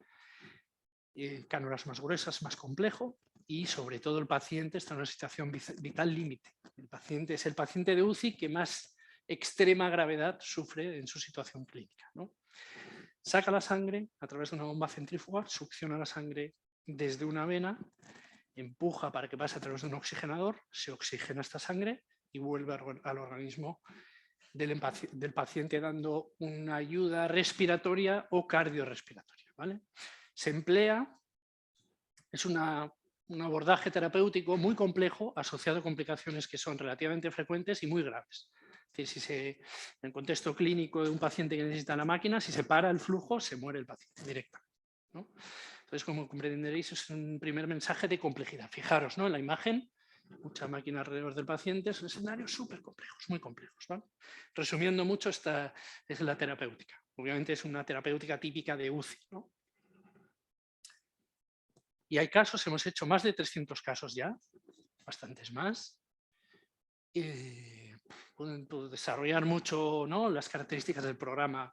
Cánulas más gruesas, más complejo. Y sobre todo el paciente está en una situación vital límite. El paciente es el paciente de UCI que más extrema gravedad sufre en su situación clínica, ¿no? Saca la sangre a través de una bomba centrífuga, succiona la sangre desde una vena, empuja para que pase a través de un oxigenador, se oxigena esta sangre y vuelve al organismo del paciente dando una ayuda respiratoria o cardiorrespiratoria, ¿vale? Se emplea, es un abordaje terapéutico muy complejo asociado a complicaciones que son relativamente frecuentes y muy graves. Es decir, en el contexto clínico de un paciente que necesita la máquina, si se para el flujo, se muere el paciente directamente, ¿no? Entonces, como comprenderéis, es un primer mensaje de complejidad. Fijaros, ¿no? En la imagen, mucha máquina alrededor del paciente, son escenarios súper complejos, muy complejos, ¿vale? Resumiendo mucho, esta es la terapéutica. Obviamente es una terapéutica típica de UCI, ¿no? Y hay casos, hemos hecho más de 300 casos ya, bastantes más. Pueden desarrollar mucho, ¿no?, las características del programa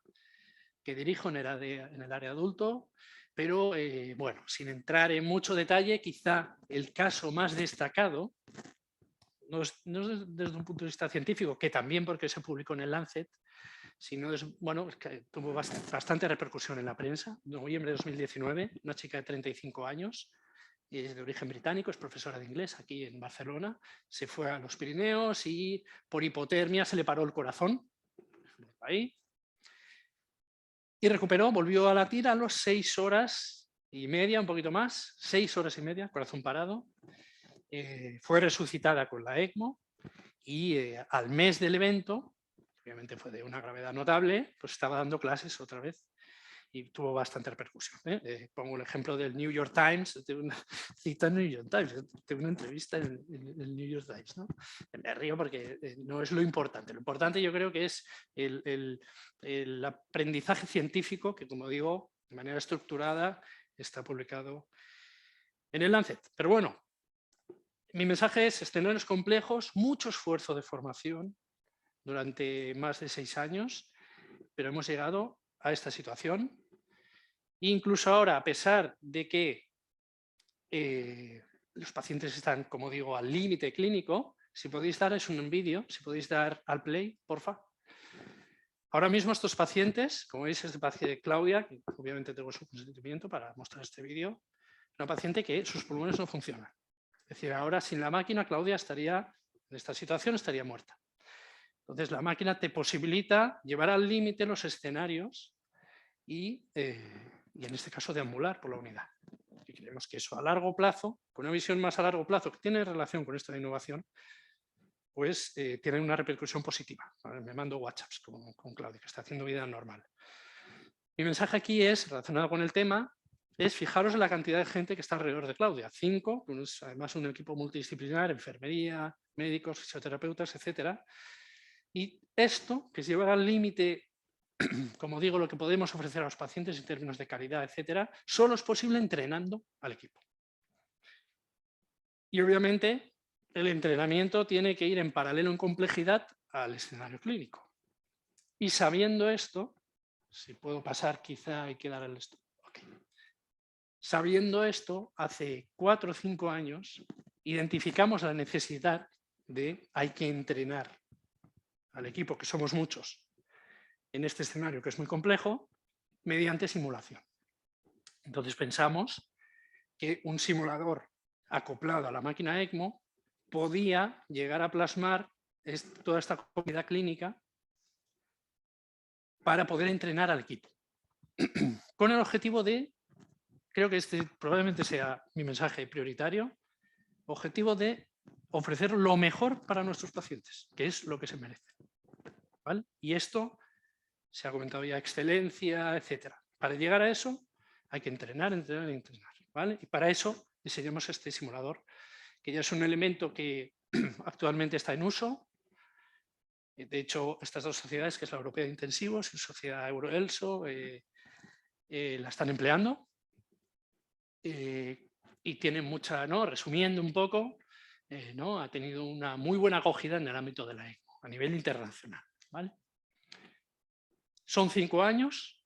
que dirijo en el área adulto, pero bueno, sin entrar en mucho detalle, quizá el caso más destacado, no es desde un punto de vista científico, que también porque se publicó en el Lancet, sino es, bueno, es que tuvo bastante repercusión en la prensa. En noviembre de 2019, una chica de 35 años, es de origen británico, es profesora de inglés aquí en Barcelona, se fue a los Pirineos y por hipotermia se le paró el corazón. Ahí. Y recuperó, volvió a latir a las 6 horas y media, un poquito más, 6 horas y media, corazón parado. Fue resucitada con la ECMO y al mes del evento, obviamente fue de una gravedad notable, pues estaba dando clases otra vez y tuvo bastante repercusión. Pongo el ejemplo del New York Times, de una cita en el New York Times, de una entrevista en el New York Times, ¿no? Me río porque no es lo importante. Lo importante yo creo que es el aprendizaje científico que, como digo, de manera estructurada está publicado en el Lancet. Pero bueno, mi mensaje es escenarios complejos, mucho esfuerzo de formación durante más de 6 años, pero hemos llegado a esta situación. Incluso ahora, a pesar de que los pacientes están, como digo, al límite clínico, si podéis dar, es un vídeo, si podéis dar al play, porfa. Ahora mismo estos pacientes, como veis, es el paciente Claudia, que obviamente tengo su consentimiento para mostrar este vídeo, una paciente que sus pulmones no funcionan. Es decir, ahora sin la máquina, Claudia estaría, en esta situación, estaría muerta. Entonces, la máquina te posibilita llevar al límite los escenarios y en este caso deambular por la unidad. Y creemos que eso a largo plazo, con una visión más a largo plazo que tiene relación con esta innovación, pues tiene una repercusión positiva. Me mando WhatsApps con Claudia, que está haciendo vida normal. Mi mensaje aquí es, relacionado con el tema, es fijaros en la cantidad de gente que está alrededor de Claudia. 5, además un equipo multidisciplinar, enfermería, médicos, fisioterapeutas, etcétera. Y esto, que es llevar al límite, como digo, lo que podemos ofrecer a los pacientes en términos de calidad, etcétera, solo es posible entrenando al equipo. Y obviamente el entrenamiento tiene que ir en paralelo en complejidad al escenario clínico. Y sabiendo esto, si puedo pasar, quizá hay que dar el... Okay. Sabiendo esto, hace 4 o 5 años identificamos la necesidad de hay que entrenar al equipo, que somos muchos, en este escenario que es muy complejo, mediante simulación. Entonces pensamos que un simulador acoplado a la máquina ECMO podía llegar a plasmar toda esta complejidad clínica para poder entrenar al equipo. Con el objetivo de, creo que este probablemente sea mi mensaje prioritario, objetivo de ofrecer lo mejor para nuestros pacientes, que es lo que se merecen, ¿vale? Y esto se ha comentado ya, excelencia, etcétera. Para llegar a eso hay que entrenar, entrenar y entrenar, ¿vale? Y para eso diseñamos este simulador, que ya es un elemento que actualmente está en uso. De hecho, estas dos sociedades, que es la Europea de Intensivos y la Sociedad Euroelso, la están empleando. Y tienen mucha, ¿no? Resumiendo un poco, ¿no? Ha tenido una muy buena acogida en el ámbito de la ECMO, a nivel internacional, ¿vale? Son 5 años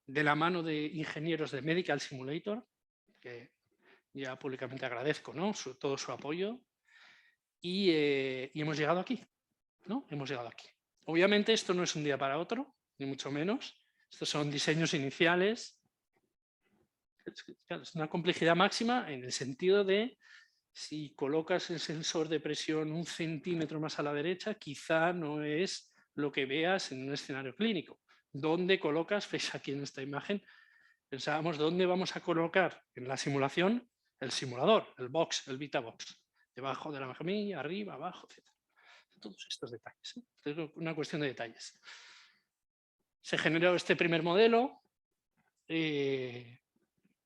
de la mano de ingenieros de Medical Simulator, que ya públicamente agradezco, ¿no? Todo su apoyo, y hemos llegado aquí, ¿no? Hemos llegado aquí. Obviamente esto no es un día para otro, ni mucho menos. Estos son diseños iniciales. Es una complejidad máxima en el sentido de si colocas el sensor de presión 1 centímetro más a la derecha, quizá no es lo que veas en un escenario clínico. ¿Dónde colocas? Veis aquí en esta imagen, pensábamos dónde vamos a colocar en la simulación el simulador, el box, el VitaBox, debajo de la camilla, arriba, abajo, etc. Todos estos detalles, ¿eh? Es una cuestión de detalles. Se generó este primer modelo,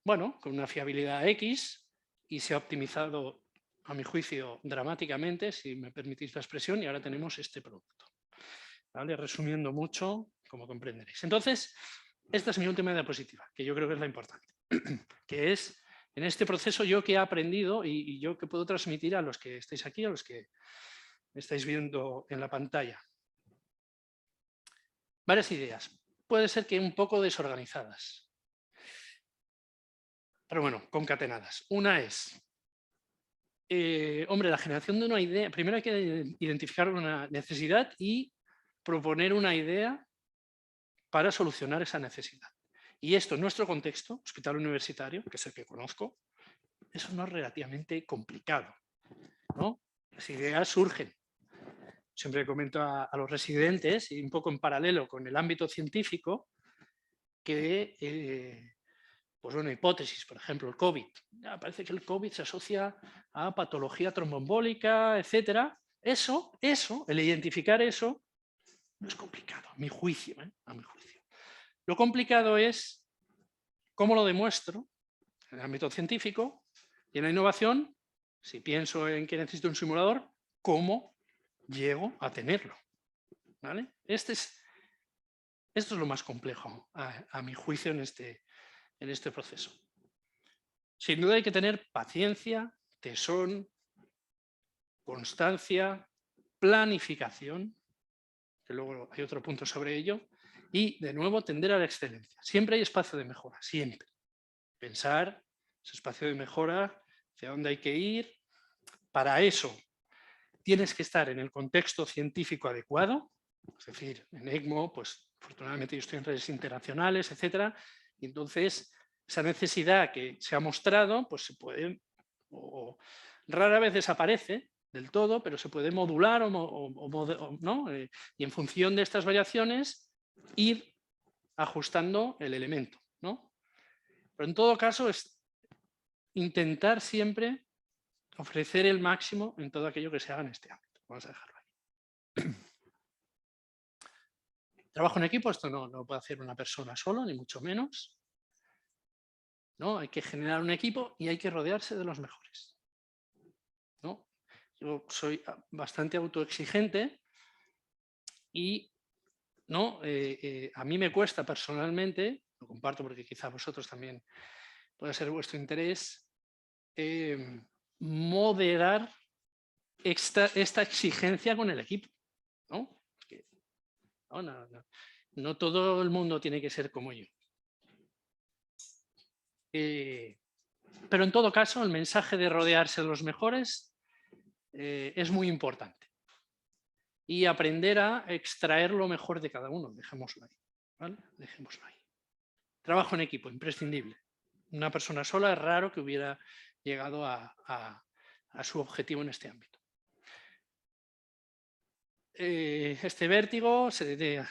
bueno, con una fiabilidad X, y se ha optimizado, a mi juicio, dramáticamente, si me permitís la expresión, y ahora tenemos este producto. ¿Vale? Resumiendo mucho, como comprenderéis. Entonces, esta es mi última diapositiva, que yo creo que es la importante, que es, en este proceso, yo que he aprendido y yo que puedo transmitir a los que estáis aquí, a los que me estáis viendo en la pantalla. Varias ideas. Puede ser que un poco desorganizadas, pero bueno, concatenadas. Una es, hombre, la generación de una idea, primero hay que identificar una necesidad y proponer una idea para solucionar esa necesidad. Y esto en nuestro contexto, hospital universitario, que es el que conozco, eso no es relativamente complicado, ¿no? Las ideas surgen. Siempre comento a los residentes, y un poco en paralelo con el ámbito científico, que pues bueno, hipótesis, por ejemplo, el COVID. Ya parece que el COVID se asocia a patología tromboembólica, etcétera. Eso, el identificar eso, no es complicado, a mi juicio, a mi juicio. Lo complicado es cómo lo demuestro en el ámbito científico y en la innovación, si pienso en que necesito un simulador, cómo llego a tenerlo, ¿vale? Esto es lo más complejo, a mi juicio, en este proceso. Sin duda hay que tener paciencia, tesón, constancia, planificación, que luego hay otro punto sobre ello, y de nuevo tender a la excelencia. Siempre hay espacio de mejora, siempre. Pensar ese espacio de mejora, hacia dónde hay que ir. Para eso tienes que estar en el contexto científico adecuado, es decir, en ECMO, pues afortunadamente yo estoy en redes internacionales, etcétera, y entonces esa necesidad que se ha mostrado, pues se puede, o rara vez desaparece del todo, pero se puede modular ¿no? Y en función de estas variaciones ir ajustando el elemento, ¿no? Pero en todo caso es intentar siempre ofrecer el máximo en todo aquello que se haga en este ámbito. Vamos a dejarlo ahí. Trabajo en equipo, esto no lo puede hacer una persona solo, ni mucho menos, ¿no? Hay que generar un equipo y hay que rodearse de los mejores, ¿no? Yo soy bastante autoexigente y, ¿no? A mí me cuesta personalmente, lo comparto porque quizá a vosotros también pueda ser vuestro interés, moderar esta exigencia con el equipo, ¿no? Porque, no todo el mundo tiene que ser como yo. Pero en todo caso, el mensaje de rodearse de los mejores es muy importante. Y aprender a extraer lo mejor de cada uno, dejémoslo ahí, ¿vale? Dejémoslo ahí. Trabajo en equipo, imprescindible. Una persona sola es raro que hubiera llegado a su objetivo en este ámbito. Este vértigo,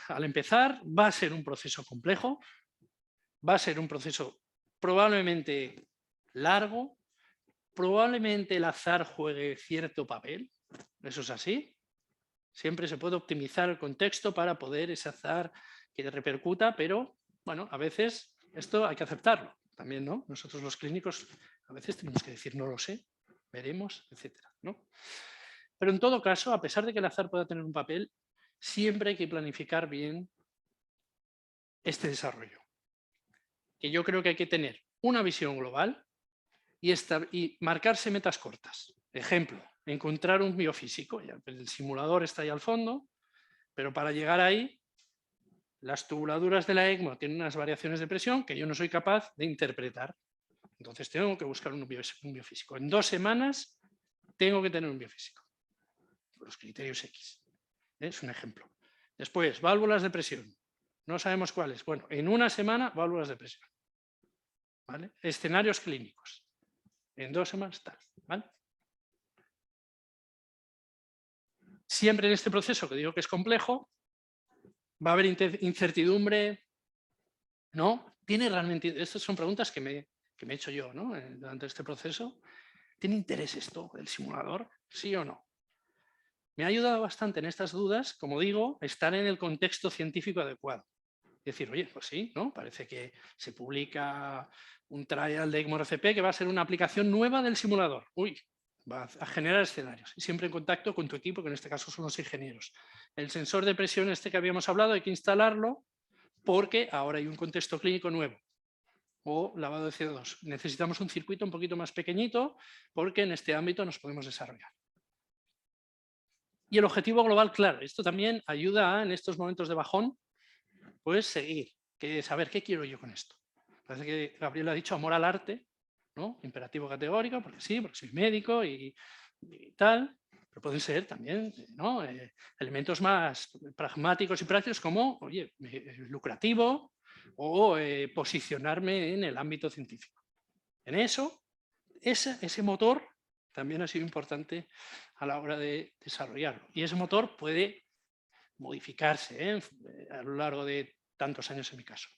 al empezar, va a ser un proceso complejo, va a ser un proceso probablemente largo, probablemente el azar juegue cierto papel, eso es así. Siempre se puede optimizar el contexto para poder ese azar que repercuta, pero bueno, a veces esto hay que aceptarlo también, ¿no? Nosotros los clínicos a veces tenemos que decir no lo sé, veremos, etcétera, ¿no? Pero en todo caso, a pesar de que el azar pueda tener un papel, siempre hay que planificar bien este desarrollo. Que yo creo que hay que tener una visión global y marcarse metas cortas. Ejemplo, encontrar un biofísico. El simulador está ahí al fondo, pero para llegar ahí, las tubuladuras de la ECMO tienen unas variaciones de presión que yo no soy capaz de interpretar. Entonces tengo que buscar un biofísico. En 2 semanas tengo que tener un biofísico. Los criterios X. Es un ejemplo. Después, válvulas de presión. No sabemos cuáles. Bueno, en 1 semana, válvulas de presión. ¿Vale? Escenarios clínicos. En 2 semanas, tal. ¿Vale? Siempre en este proceso, que digo que es complejo, va a haber incertidumbre, ¿no? ¿Tiene realmente, estas son preguntas que me he hecho yo, ¿no? Durante este proceso. ¿Tiene interés esto del simulador? ¿Sí o no? Me ha ayudado bastante en estas dudas, como digo, estar en el contexto científico adecuado. Decir, oye, pues sí, ¿no? Parece que se publica un trial de ECMO-RCP que va a ser una aplicación nueva del simulador. Uy, va a generar escenarios. Y siempre en contacto con tu equipo, que en este caso son los ingenieros. El sensor de presión este que habíamos hablado hay que instalarlo porque ahora hay un contexto clínico nuevo. O lavado de CO2. Necesitamos un circuito un poquito más pequeñito porque en este ámbito nos podemos desarrollar. Y el objetivo global, claro, esto también ayuda a, en estos momentos de bajón, pues seguir, saber qué quiero yo con esto. Parece que Gabriel ha dicho amor al arte, ¿no? Imperativo categórico, porque sí, porque soy médico y tal, pero pueden ser también, ¿no? Elementos más pragmáticos y prácticos como, oye, lucrativo o posicionarme en el ámbito científico. En eso, ese motor también ha sido importante a la hora de desarrollarlo. Y ese motor puede modificarse a lo largo de tantos años en mi caso.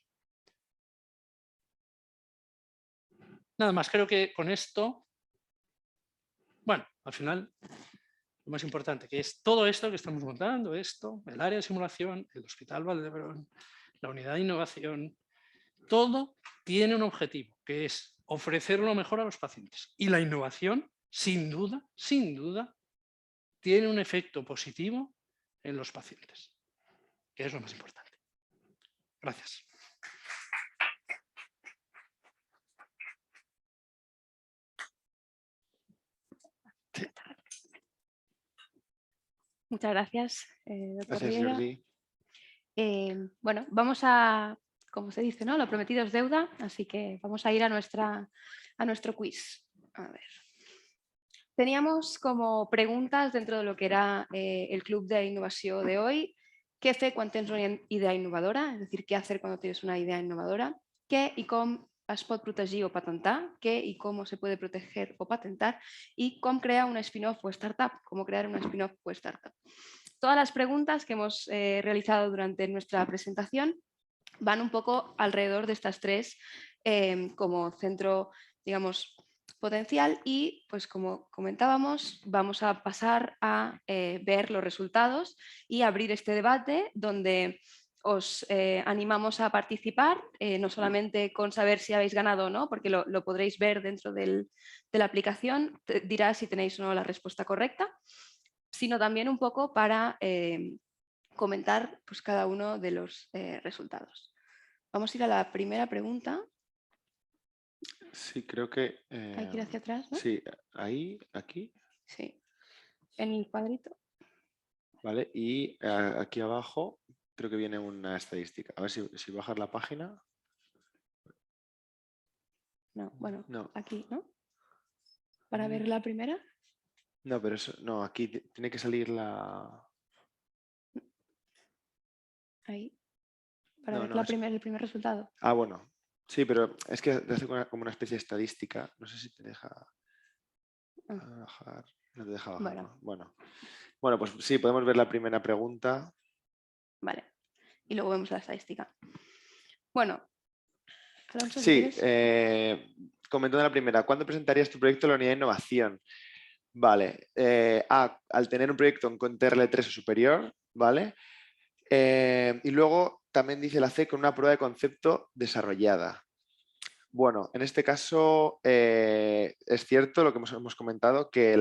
Nada más, creo que con esto, bueno, al final, lo más importante, que es todo esto que estamos montando, esto, el área de simulación, el Hospital Valdebrón, la unidad de innovación, todo tiene un objetivo, que es ofrecer lo mejor a los pacientes. Y la innovación, sin duda, tiene un efecto positivo en los pacientes, que es lo más importante. Gracias. Muchas gracias, doctor Gracias, Riera. Jordi. Bueno, vamos a, como se dice, ¿no? Lo prometido es deuda, así que vamos a ir a nuestro quiz. A ver. Teníamos como preguntas dentro de lo que era el club de innovación de hoy. ¿Qué fer quan tens una idea innovadora? Es decir, ¿qué hacer cuando tienes una idea innovadora? ¿Qué y cómo es pot protegir o patentar? ¿Qué y cómo se puede proteger o patentar? ¿Y cómo crear una spin-off o startup? ¿Cómo crear una spin-off o startup? Todas las preguntas que hemos realizado durante nuestra presentación van un poco alrededor de estas tres como centro, digamos, potencial y, pues como comentábamos, vamos a pasar a ver los resultados y abrir este debate donde os animamos a participar, no solamente con saber si habéis ganado o no, porque lo podréis ver dentro de la aplicación, dirá si tenéis o no la respuesta correcta, sino también un poco para comentar pues, cada uno de los resultados. Vamos a ir a la primera pregunta. Sí, creo que... Hay que ir hacia atrás, ¿no? Sí, ahí, aquí. Sí, en el cuadrito. Vale, y aquí abajo creo que viene una estadística. A ver si bajar la página. No, bueno, No. aquí, ¿no? Para ver la primera. No, pero eso, no, aquí tiene que salir la... Ahí. Para No, ver no, el primer resultado. Ah, bueno. Sí, pero es que te hace como una especie de estadística. No sé si te deja bajar. No te deja bajar. Bueno. ¿No? Bueno, pues sí, podemos ver la primera pregunta. Vale. Y luego vemos la estadística. Bueno. Alonso, Sí, ¿quieres? comentando la primera, ¿cuándo presentarías tu proyecto a la unidad de innovación? Vale, al tener un proyecto con TRL3 o superior, ¿vale? Y luego también dice la C con una prueba de concepto desarrollada. Bueno, en este caso es cierto lo que hemos comentado, que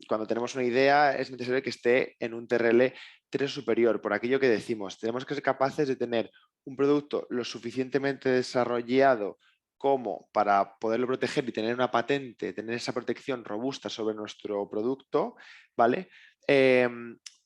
cuando tenemos una idea es necesario que esté en un TRL3 superior, por aquello que decimos, tenemos que ser capaces de tener un producto lo suficientemente desarrollado como para poderlo proteger y tener una patente, tener esa protección robusta sobre nuestro producto, ¿vale?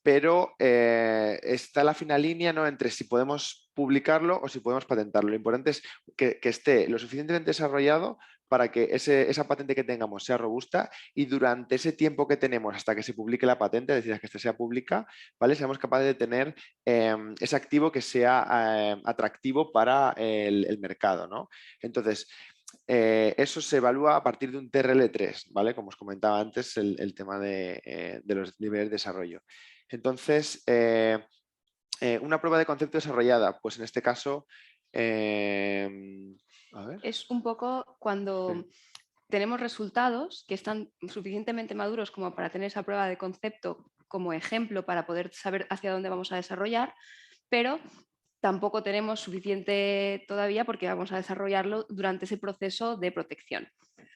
Pero está la fina línea, ¿no?, entre si podemos publicarlo o si podemos patentarlo. Lo importante es que esté lo suficientemente desarrollado para que esa patente que tengamos sea robusta y durante ese tiempo que tenemos hasta que se publique la patente, es decir, hasta que esta sea pública, ¿vale?, seamos capaces de tener ese activo que sea atractivo para el mercado, ¿no? Entonces, eso se evalúa a partir de un TRL3, ¿vale? Como os comentaba antes, el tema de los niveles de desarrollo. Entonces, una prueba de concepto desarrollada, pues en este caso, a ver. Es un poco cuando tenemos resultados que están suficientemente maduros como para tener esa prueba de concepto como ejemplo para poder saber hacia dónde vamos a desarrollar, pero tampoco tenemos suficiente todavía porque vamos a desarrollarlo durante ese proceso de protección.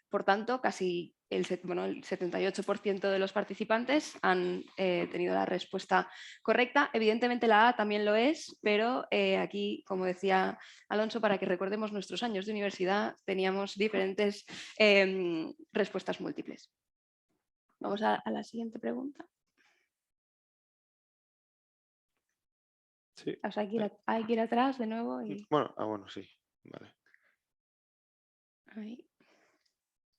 Por tanto, casi el 78% de los participantes han tenido la respuesta correcta. Evidentemente la A también lo es, pero aquí, como decía Alonso, para que recordemos nuestros años de universidad, teníamos diferentes respuestas múltiples. Vamos a la siguiente pregunta. Sí. O sea, hay que ir atrás de nuevo. Y... Bueno, sí. Vale. Ahí.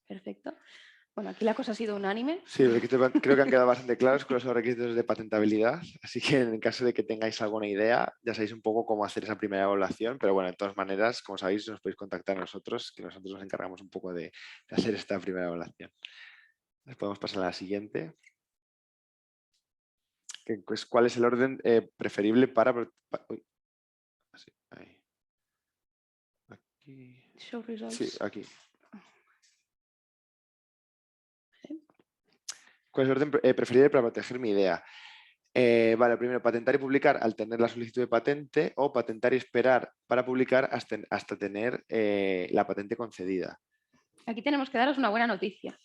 Perfecto. Bueno, aquí la cosa ha sido unánime. Sí, creo que han quedado bastante claros con los requisitos de patentabilidad, así que en el caso de que tengáis alguna idea, ya sabéis un poco cómo hacer esa primera evaluación, pero bueno, de todas maneras, como sabéis, nos podéis contactar a nosotros, que nosotros nos encargamos un poco de hacer esta primera evaluación. Les podemos pasar a la siguiente. Pues, ¿cuál es el orden preferible para... Uy, así, ahí. Aquí. Show results. Sí, aquí. ¿Cuál es el orden preferible para proteger mi idea? Vale, primero, patentar y publicar al tener la solicitud de patente o patentar y esperar para publicar hasta tener la patente concedida. Aquí tenemos que daros una buena noticia.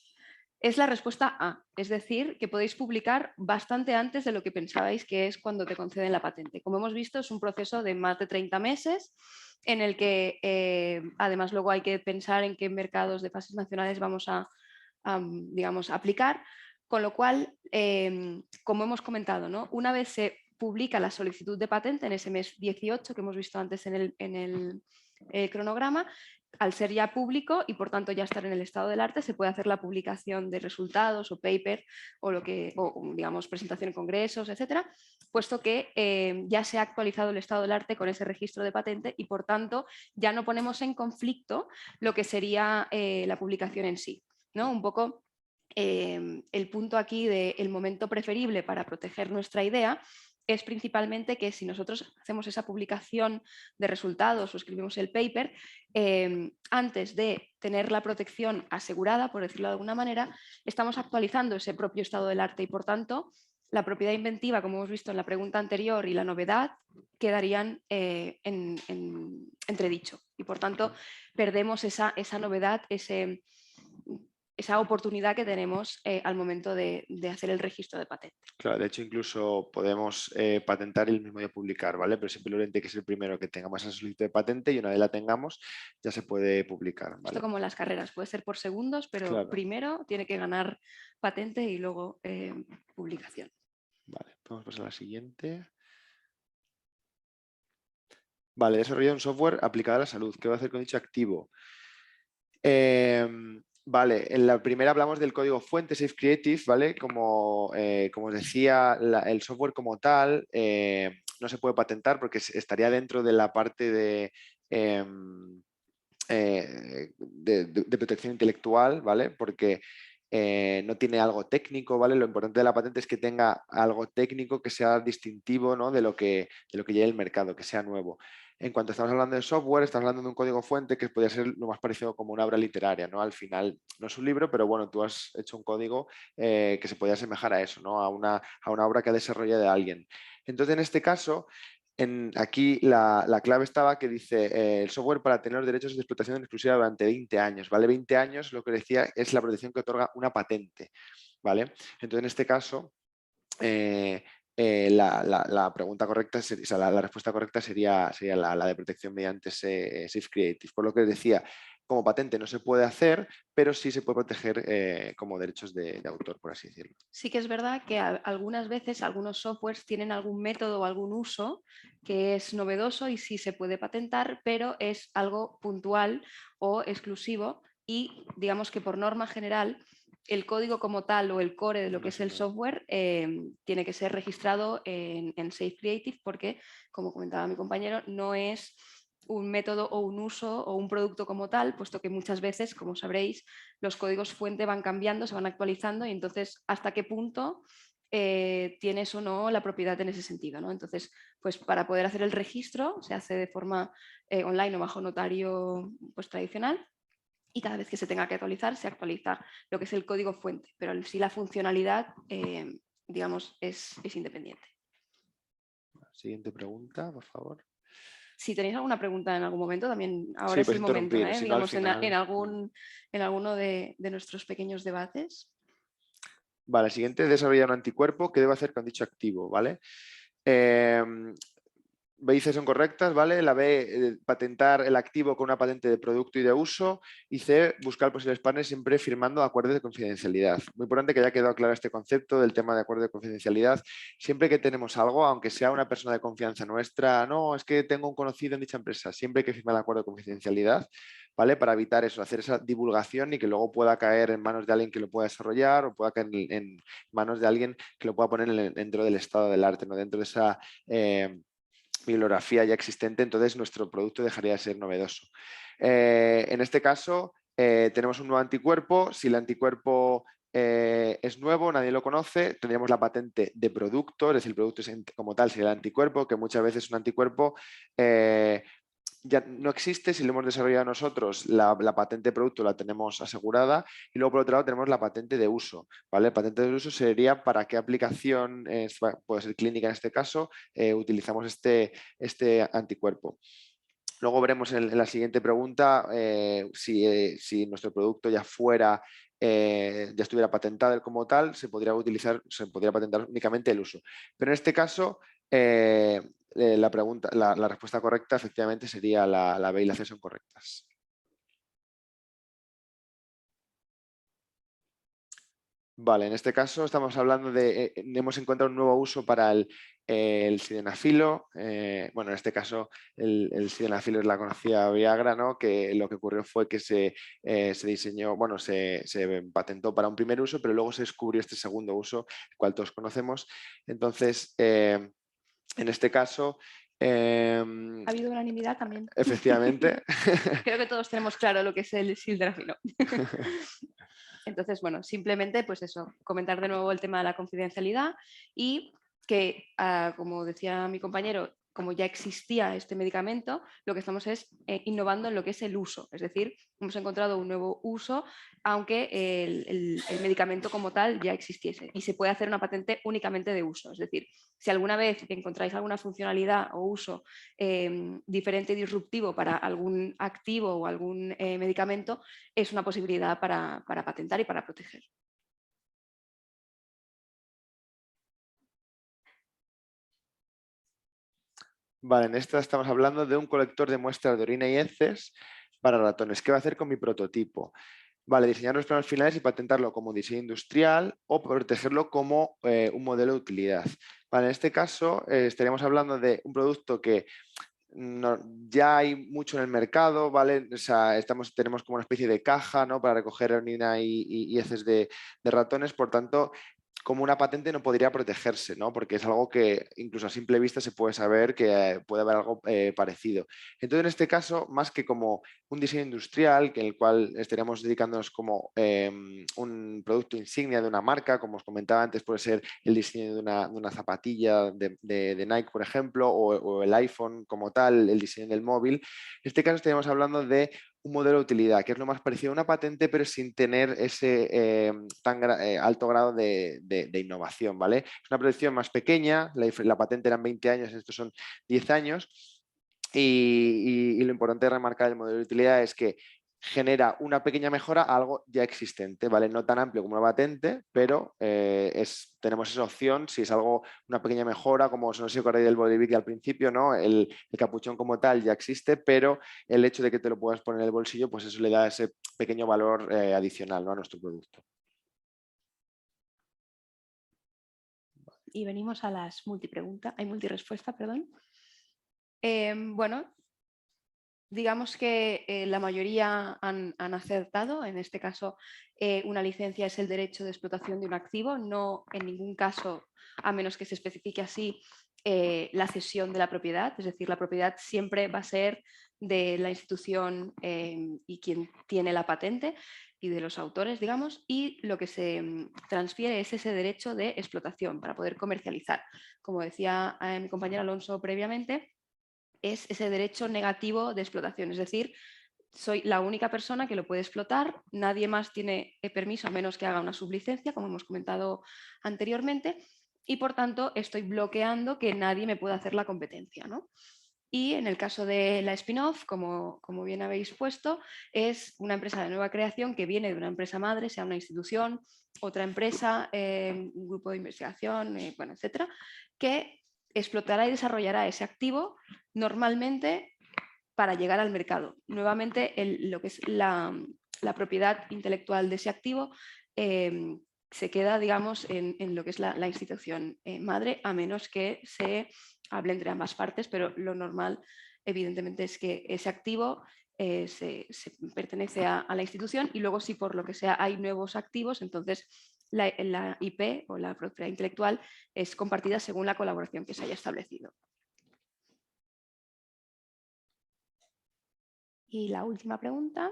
Es la respuesta A, es decir, que podéis publicar bastante antes de lo que pensabais que es cuando te conceden la patente. Como hemos visto, es un proceso de más de 30 meses en el que además luego hay que pensar en qué mercados de fases nacionales vamos a digamos, aplicar, con lo cual, como hemos comentado, ¿no?, una vez se publica la solicitud de patente en ese mes 18 que hemos visto antes en el cronograma, al ser ya público y por tanto ya estar en el estado del arte, se puede hacer la publicación de resultados o paper o digamos presentación en congresos, etcétera, puesto que ya se ha actualizado el estado del arte con ese registro de patente y por tanto ya no ponemos en conflicto lo que sería la publicación en sí, ¿no? Un poco el punto aquí del momento preferible para proteger nuestra idea es principalmente que si nosotros hacemos esa publicación de resultados o escribimos el paper, antes de tener la protección asegurada, por decirlo de alguna manera, estamos actualizando ese propio estado del arte y por tanto la propiedad inventiva, como hemos visto en la pregunta anterior, y la novedad quedarían en entredicho y por tanto perdemos esa novedad, esa oportunidad que tenemos al momento de hacer el registro de patente. Claro, de hecho incluso podemos patentar y el mismo día publicar, ¿vale? Pero simplemente hay que ser el primero que tengamos esa solicitud de patente y una vez la tengamos ya se puede publicar, ¿vale? Esto como en las carreras, puede ser por segundos, pero claro. Primero tiene que ganar patente y luego publicación. Vale, vamos a pasar a la siguiente. Vale, desarrollar un software aplicado a la salud. ¿Qué va a hacer con dicho activo? Vale, en la primera hablamos del código fuente Safe Creative, ¿vale? Como os decía, el software como tal no se puede patentar porque estaría dentro de la parte de protección intelectual, ¿vale? Porque no tiene algo técnico, ¿vale? Lo importante de la patente es que tenga algo técnico que sea distintivo, ¿no?, de lo que lleve el mercado, que sea nuevo. En cuanto estamos hablando de software, estamos hablando de un código fuente que podría ser lo más parecido como una obra literaria, ¿no? Al final no es un libro, pero bueno, tú has hecho un código que se podría asemejar a eso, ¿no? A una obra que ha desarrollado alguien. Entonces, en este caso, aquí la clave estaba que dice el software para tener los derechos de explotación en exclusiva durante 20 años, ¿vale? 20 años, lo que decía, es la protección que otorga una patente, ¿vale? Entonces, en este caso, la pregunta correcta, o sea, la respuesta correcta sería la de protección mediante Safe Creative. Por lo que decía, como patente no se puede hacer, pero sí se puede proteger como derechos de autor, por así decirlo. Sí que es verdad que algunas veces algunos softwares tienen algún método o algún uso que es novedoso y sí se puede patentar, pero es algo puntual o exclusivo y digamos que por norma general el código como tal o el core de lo que es el software tiene que ser registrado en Safe Creative porque, como comentaba mi compañero, no es un método o un uso o un producto como tal, puesto que muchas veces, como sabréis, los códigos fuente van cambiando, se van actualizando y entonces hasta qué punto tienes o no la propiedad en ese sentido, ¿no? Entonces, pues para poder hacer el registro se hace de forma online o bajo notario pues, tradicional y cada vez que se tenga que actualizar se actualiza lo que es el código fuente, pero sí la funcionalidad, digamos, es independiente. Siguiente pregunta, por favor. Si tenéis alguna pregunta en algún momento, también ahora Sí, es el puedes momento, interrumpir, si no al digamos, final. en alguno de nuestros pequeños debates. Vale, siguiente, desarrollar un anticuerpo. ¿Qué debe hacer con dicho activo? ¿Vale? B y C son correctas, ¿vale? La B, patentar el activo con una patente de producto y de uso. Y C, buscar posibles partners siempre firmando acuerdos de confidencialidad. Muy importante que haya quedado claro este concepto del tema de acuerdo de confidencialidad. Siempre que tenemos algo, aunque sea una persona de confianza nuestra, no, es que tengo un conocido en dicha empresa, siempre hay que firmar el acuerdo de confidencialidad, ¿vale? Para evitar eso, hacer esa divulgación y que luego pueda caer en manos de alguien que lo pueda desarrollar o pueda caer en manos de alguien que lo pueda poner dentro del estado del arte, ¿no? Dentro de esa bibliografía ya existente, entonces nuestro producto dejaría de ser novedoso. En este caso, tenemos un nuevo anticuerpo. Si el anticuerpo es nuevo, nadie lo conoce, tendríamos la patente de producto, es decir, el producto como tal sería el anticuerpo, que muchas veces un anticuerpo ya no existe. Si lo hemos desarrollado nosotros, la patente de producto la tenemos asegurada y luego por otro lado tenemos la patente de uso, ¿vale? Patente de uso sería para qué aplicación, puede ser clínica en este caso, utilizamos este anticuerpo. Luego veremos en la siguiente pregunta si nuestro producto ya fuera, ya estuviera patentado como tal, se podría patentar únicamente el uso. Pero en este caso, la respuesta correcta efectivamente sería la B y la C son correctas. Vale, en este caso estamos hablando de, hemos encontrado un nuevo uso para el sildenafilo. Bueno, en este caso el sildenafilo es la conocida Viagra, ¿no? Que lo que ocurrió fue que se diseñó, bueno, se patentó para un primer uso, pero luego se descubrió este segundo uso, el cual todos conocemos. Entonces, en este caso... Ha habido unanimidad también. Efectivamente. Creo que todos tenemos claro lo que es el sildenafilo. Entonces, bueno, simplemente pues eso, comentar de nuevo el tema de la confidencialidad y que, como decía mi compañero, como ya existía este medicamento, lo que estamos es innovando en lo que es el uso. Es decir, hemos encontrado un nuevo uso, aunque el medicamento como tal ya existiese. Y se puede hacer una patente únicamente de uso. Es decir, si alguna vez encontráis alguna funcionalidad o uso diferente y disruptivo para algún activo o algún medicamento, es una posibilidad para patentar y para proteger. Vale, en esta estamos hablando de un colector de muestras de orina y heces para ratones. ¿Qué va a hacer con mi prototipo? Vale, diseñar los planos finales y patentarlo como diseño industrial o protegerlo como un modelo de utilidad. Vale, en este caso estaríamos hablando de un producto que ya hay mucho en el mercado, ¿vale? O sea, tenemos como una especie de caja, ¿no? Para recoger orina y heces de ratones, por tanto, como una patente no podría protegerse, ¿no? Porque es algo que incluso a simple vista se puede saber que puede haber algo parecido. Entonces, en este caso, más que como un diseño industrial, que en el cual estaríamos dedicándonos como un producto insignia de una marca, como os comentaba antes, puede ser el diseño de una zapatilla de Nike, por ejemplo, o el iPhone como tal, el diseño del móvil. En este caso estaríamos hablando de un modelo de utilidad, que es lo más parecido a una patente, pero sin tener ese alto grado de innovación, ¿vale? Es una producción más pequeña, la patente eran 20 años, estos son 10 años, y lo importante de remarcar el modelo de utilidad es que genera una pequeña mejora a algo ya existente, ¿vale? No tan amplio como una patente, pero tenemos esa opción si es algo, una pequeña mejora, como no sé si acordáis del Bodybic al principio, ¿no? El capuchón como tal ya existe, pero el hecho de que te lo puedas poner en el bolsillo, pues eso le da ese pequeño valor adicional, ¿no? A nuestro producto. Y venimos a las multipreguntas, hay multirespuesta, perdón. Bueno, digamos que la mayoría han acertado. En este caso, una licencia es el derecho de explotación de un activo, no en ningún caso, a menos que se especifique así, la cesión de la propiedad. Es decir, la propiedad siempre va a ser de la institución y quien tiene la patente y de los autores, digamos, y lo que se transfiere es ese derecho de explotación para poder comercializar. Como decía mi compañero Alonso previamente, es ese derecho negativo de explotación, es decir, soy la única persona que lo puede explotar, nadie más tiene permiso a menos que haga una sublicencia, como hemos comentado anteriormente, y por tanto estoy bloqueando que nadie me pueda hacer la competencia, ¿no? Y en el caso de la spin-off, como bien habéis puesto, es una empresa de nueva creación que viene de una empresa madre, sea una institución, otra empresa, un grupo de investigación, bueno, etcétera, que explotará y desarrollará ese activo normalmente para llegar al mercado. Nuevamente, lo que es la propiedad intelectual de ese activo se queda, digamos, en lo que es la institución madre, a menos que se hable entre ambas partes, pero lo normal, evidentemente, es que ese activo se pertenece a la institución y luego si por lo que sea hay nuevos activos, entonces la IP o la propiedad intelectual es compartida según la colaboración que se haya establecido. Y la última pregunta.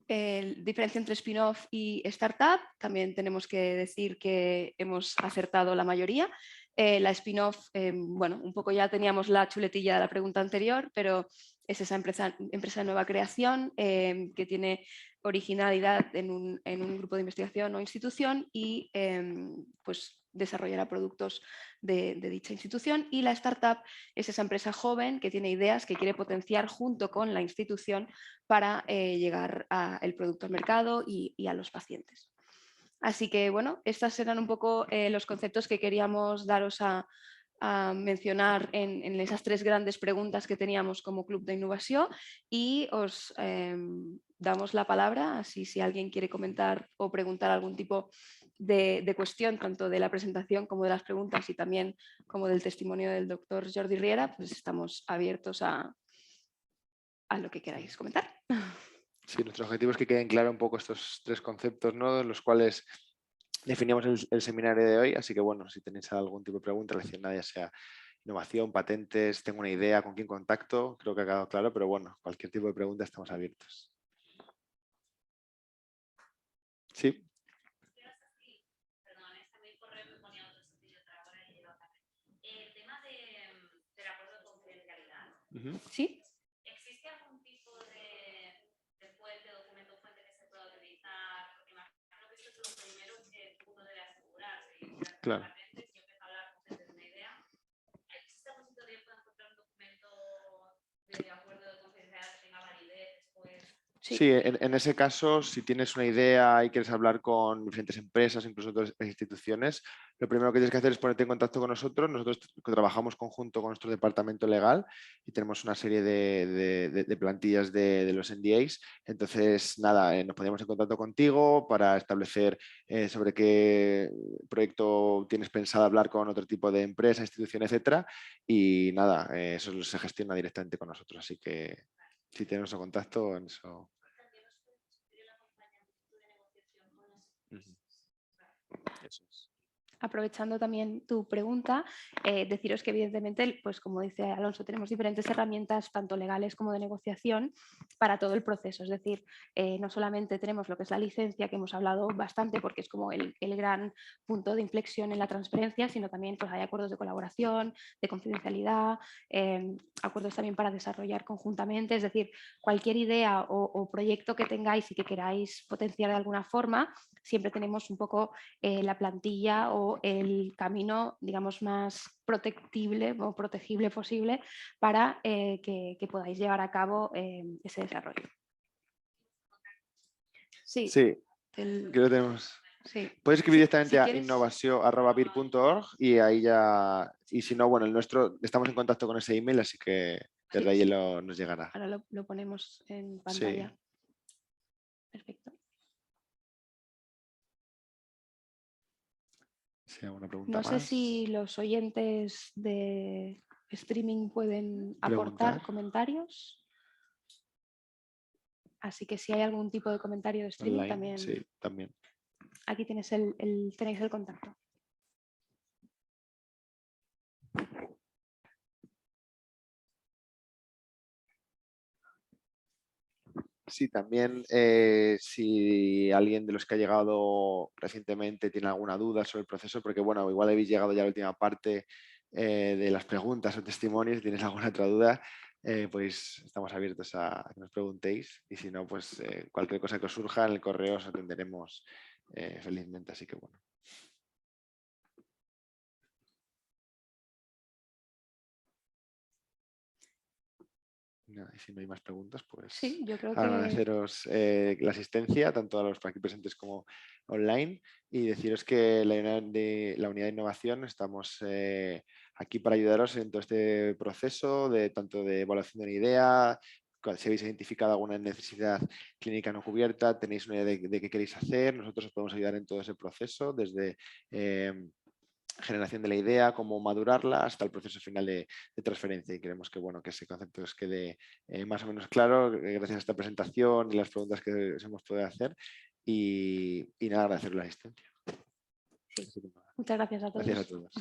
Diferencia entre spin-off y startup, también tenemos que decir que hemos acertado la mayoría. La spin-off, bueno, un poco ya teníamos la chuletilla de la pregunta anterior, pero es esa empresa de nueva creación que tiene originalidad en un grupo de investigación o institución y pues desarrollará productos de dicha institución. Y la startup es esa empresa joven que tiene ideas que quiere potenciar junto con la institución para llegar al producto al mercado y a los pacientes. Así que bueno, estos eran un poco los conceptos que queríamos daros a mencionar en esas tres grandes preguntas que teníamos como Club de Innovación y os damos la palabra, así si alguien quiere comentar o preguntar algún tipo de cuestión, tanto de la presentación como de las preguntas y también como del testimonio del doctor Jordi Riera, pues estamos abiertos a lo que queráis comentar. Sí, nuestro objetivo es que queden claros un poco estos tres conceptos, ¿no? Los cuales definimos el seminario de hoy, así que bueno, si tenéis algún tipo de pregunta relacionada, ya sea innovación, patentes, tengo una idea, con quién contacto, creo que ha quedado claro, pero bueno, cualquier tipo de pregunta estamos abiertos. Sí. ¿Sí? ¿Existe algún tipo de fuente, documento fuente que se pueda utilizar? Porque imagino que esto es lo primero que uno debe asegurarse. Claro. Si yo empiezo a hablar con gente de una idea, ¿existe algún sitio donde yo pueda encontrar un documento de acuerdo de confidencialidad que tenga validez después? Sí, en ese caso, si tienes una idea y quieres hablar con diferentes empresas, incluso otras instituciones, lo primero que tienes que hacer es ponerte en contacto con nosotros. Nosotros trabajamos conjunto con nuestro departamento legal y tenemos una serie de plantillas de los NDAs. Entonces, nada, nos ponemos en contacto contigo para establecer sobre qué proyecto tienes pensado hablar con otro tipo de empresa, institución, etcétera. Y nada, eso se gestiona directamente con nosotros. Así que si tienes nuestro contacto, en eso. Eso es. Aprovechando también tu pregunta, deciros que evidentemente, pues como dice Alonso, tenemos diferentes herramientas, tanto legales como de negociación, para todo el proceso. Es decir, no solamente tenemos lo que es la licencia, que hemos hablado bastante porque es como el gran punto de inflexión en la transparencia, sino también pues, hay acuerdos de colaboración, de confidencialidad, acuerdos también para desarrollar conjuntamente. Es decir, cualquier idea o proyecto que tengáis y que queráis potenciar de alguna forma, siempre tenemos un poco la plantilla o el camino, digamos, más protectible o protegible posible para que podáis llevar a cabo ese desarrollo. Sí, Sí, que lo tenemos. sí. Puedes escribir directamente Si a quieres- innovación@vir.org y ahí ya, y si no, bueno, el nuestro, estamos en contacto con ese email, así que desde ahí nos llegará. Ahora lo ponemos en pantalla. Sí. Perfecto. Sí, alguna pregunta No sé más. si los oyentes de streaming pueden aportar Preguntar. comentarios. Así que si hay algún tipo de comentario de streaming, Online, también sí, también. aquí tenéis tenéis el contacto. Sí, también si alguien de los que ha llegado recientemente tiene alguna duda sobre el proceso, porque bueno, igual habéis llegado ya a la última parte de las preguntas o testimonios, si tienes alguna otra duda, pues estamos abiertos a que nos preguntéis y si no, pues cualquier cosa que os surja en el correo os atenderemos felizmente, así que bueno. Y si no hay más preguntas, pues Sí, yo creo que agradeceros la asistencia, tanto a los aquí presentes como online, y deciros que la unidad de innovación estamos aquí para ayudaros en todo este proceso, tanto de evaluación de una idea, si habéis identificado alguna necesidad clínica no cubierta, tenéis una idea de qué queréis hacer, nosotros os podemos ayudar en todo ese proceso, desde generación de la idea, cómo madurarla, hasta el proceso final de transferencia. Y queremos que, bueno, que ese concepto os quede más o menos claro gracias a esta presentación y las preguntas que os hemos podido hacer. Y nada, agradecer la asistencia. sí. Muchas gracias a todos. Gracias a todos.